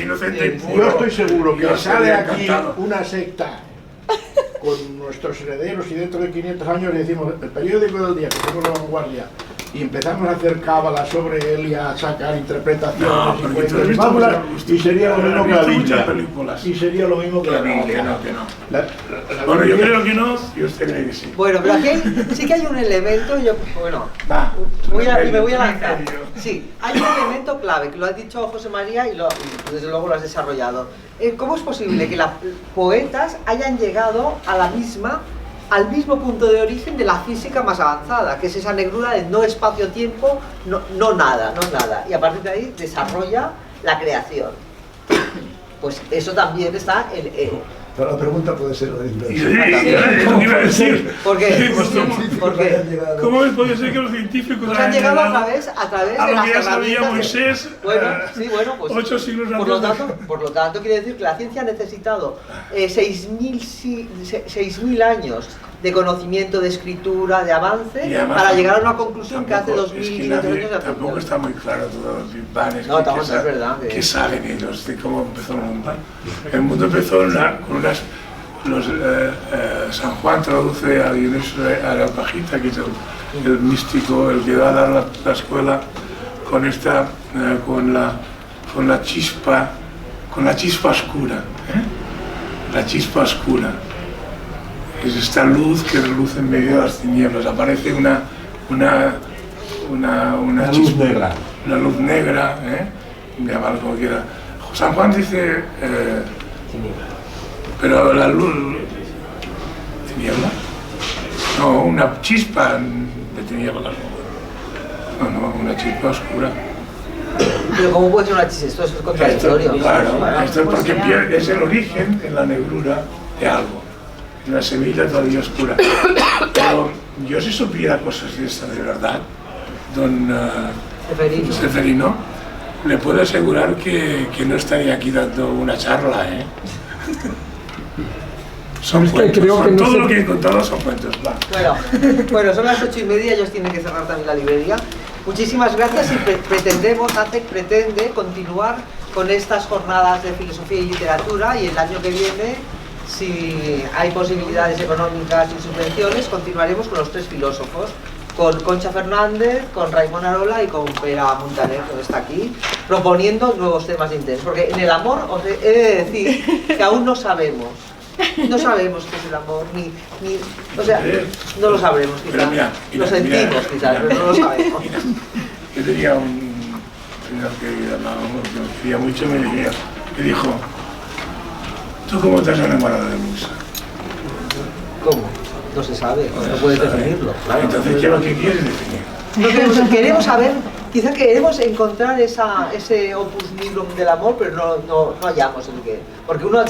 inocente y puro. Yo estoy seguro que Yo sale estaría aquí encantado. una secta con nuestros herederos y dentro de 500 años le decimos el periódico del día, que somos La Vanguardia, y empezamos a hacer cábala sobre él y a sacar interpretaciones y cuentos y fábulas, y sería lo mismo que la Biblia. Y sería lo mismo que la Biblia. Bueno, yo creo que no, y usted cree que sí. Bueno, pero aquí sí que hay un elemento, me voy a lanzar. Sí, hay un elemento clave, que lo has dicho José María y desde luego lo has desarrollado. ¿Cómo es posible que los poetas hayan llegado al mismo punto de origen de la física más avanzada, que es esa negrura de no espacio-tiempo, no nada? Y a partir de ahí desarrolla la creación. Pues eso también está en... Pero la pregunta puede ser la inversa. Eso iba a decir. ¿Por qué? ¿Cómo puede ser que los científicos han llegado a través a de lo las que ya sabía herramientas Moisés? Pues 8 siglos antes. Por lo tanto, quiere decir que la ciencia ha necesitado 6.000 años de conocimiento, de escritura, de avance, para llegar a una conclusión que hace 2.500 años... Tampoco está muy claro todos los Big Bangs que saben ellos de cómo empezó el mundo. El mundo empezó con unas... San Juan traduce a Dionisio Areopagita, que es el místico, el que va a dar la escuela con la chispa oscura. La chispa oscura. Es esta luz que reluce en medio de las tinieblas. Aparece una luz negra. Una luz negra, llamarlo como quiera. San Juan dice, pero la luz, ¿tiniebla? No, una chispa de tinieblas. No, una chispa oscura. Pero ¿cómo puede ser una chispa? Esto es contradictorio. Esto es porque es el origen en la negrura de algo. Una semilla todavía oscura. Pero yo si supiera cosas de esta de verdad, don Seferino, le puedo asegurar que no estaría aquí dando una charla, Son Es que cuentos, creo que no todo se- lo que he contado son cuentos, va. Bueno, son las 8:30, ellos tienen que cerrar también la librería. Muchísimas gracias y pretendemos, ACEC pretende continuar con estas jornadas de filosofía y literatura, y el año que viene, si hay posibilidades económicas y subvenciones, continuaremos con los 3 filósofos, con Concha Fernández, con Raimon Arola y con Pera Muntaner, que está aquí, proponiendo nuevos temas de interés. Porque en el amor os he de decir que aún no sabemos. No sabemos qué es el amor, o sea, no lo sabremos quizás, lo sentimos quizás, pero no lo sabemos. Mira, yo tenía un señor que hablábamos, que me quería mucho, me dijo, ¿tú cómo te has enamorado de Musa? ¿Cómo? No se sabe, no puedes definirlo. Claro. Entonces, ¿qué es lo que quieres definir? No queremos saber, quizá queremos encontrar ese opus librum del amor, pero no hallamos el que, porque uno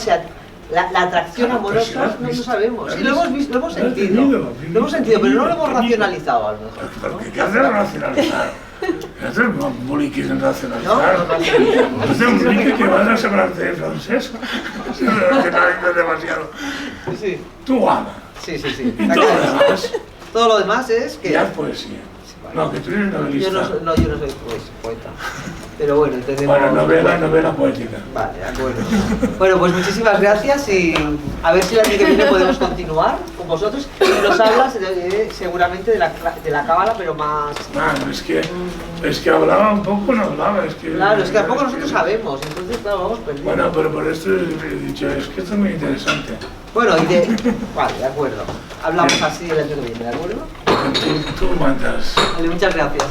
la atracción amorosa no lo sabemos. Sí, lo hemos visto, lo hemos sentido, pero no lo hemos racionalizado a lo mejor. ¿Qué hace racionalizar? ¿Qué hace un boliquis en racionalizar? No. Hace un boliquis que vas a separarte de francés. Que no es demasiado. Sí. Tú amas. Sí. Y todo lo demás. Todo lo demás es que... Y haz poesía. No, que tú eres novelista. Yo no soy poeta. Pero bueno, entendemos... Bueno, novela poética. Vale, de acuerdo. Bueno, pues muchísimas gracias y a ver si el año que viene podemos continuar con vosotros. Y nos hablas seguramente de la cábala, pero más... Es que hablaba un poco, no hablaba, es que... Claro, es que tampoco nosotros sabemos, entonces claro, vamos perdiendo. Bueno, pero por esto he dicho, es que esto es muy interesante. Bueno, vale, de acuerdo. Hablamos así el año que viene, ¿de acuerdo? Tú mandas. Vale, muchas gracias.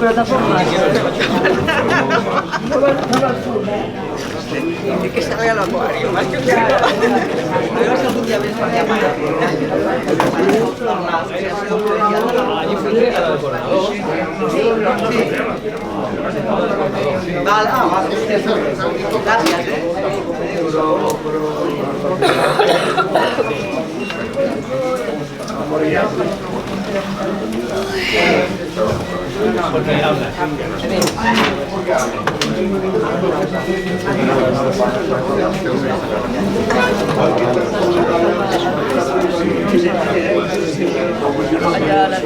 Pero tampoco más. Es que se vaya al acuario, más que un cielo. Pero si algún día ves para llamar Vale, gracias, Porque habla. Allá la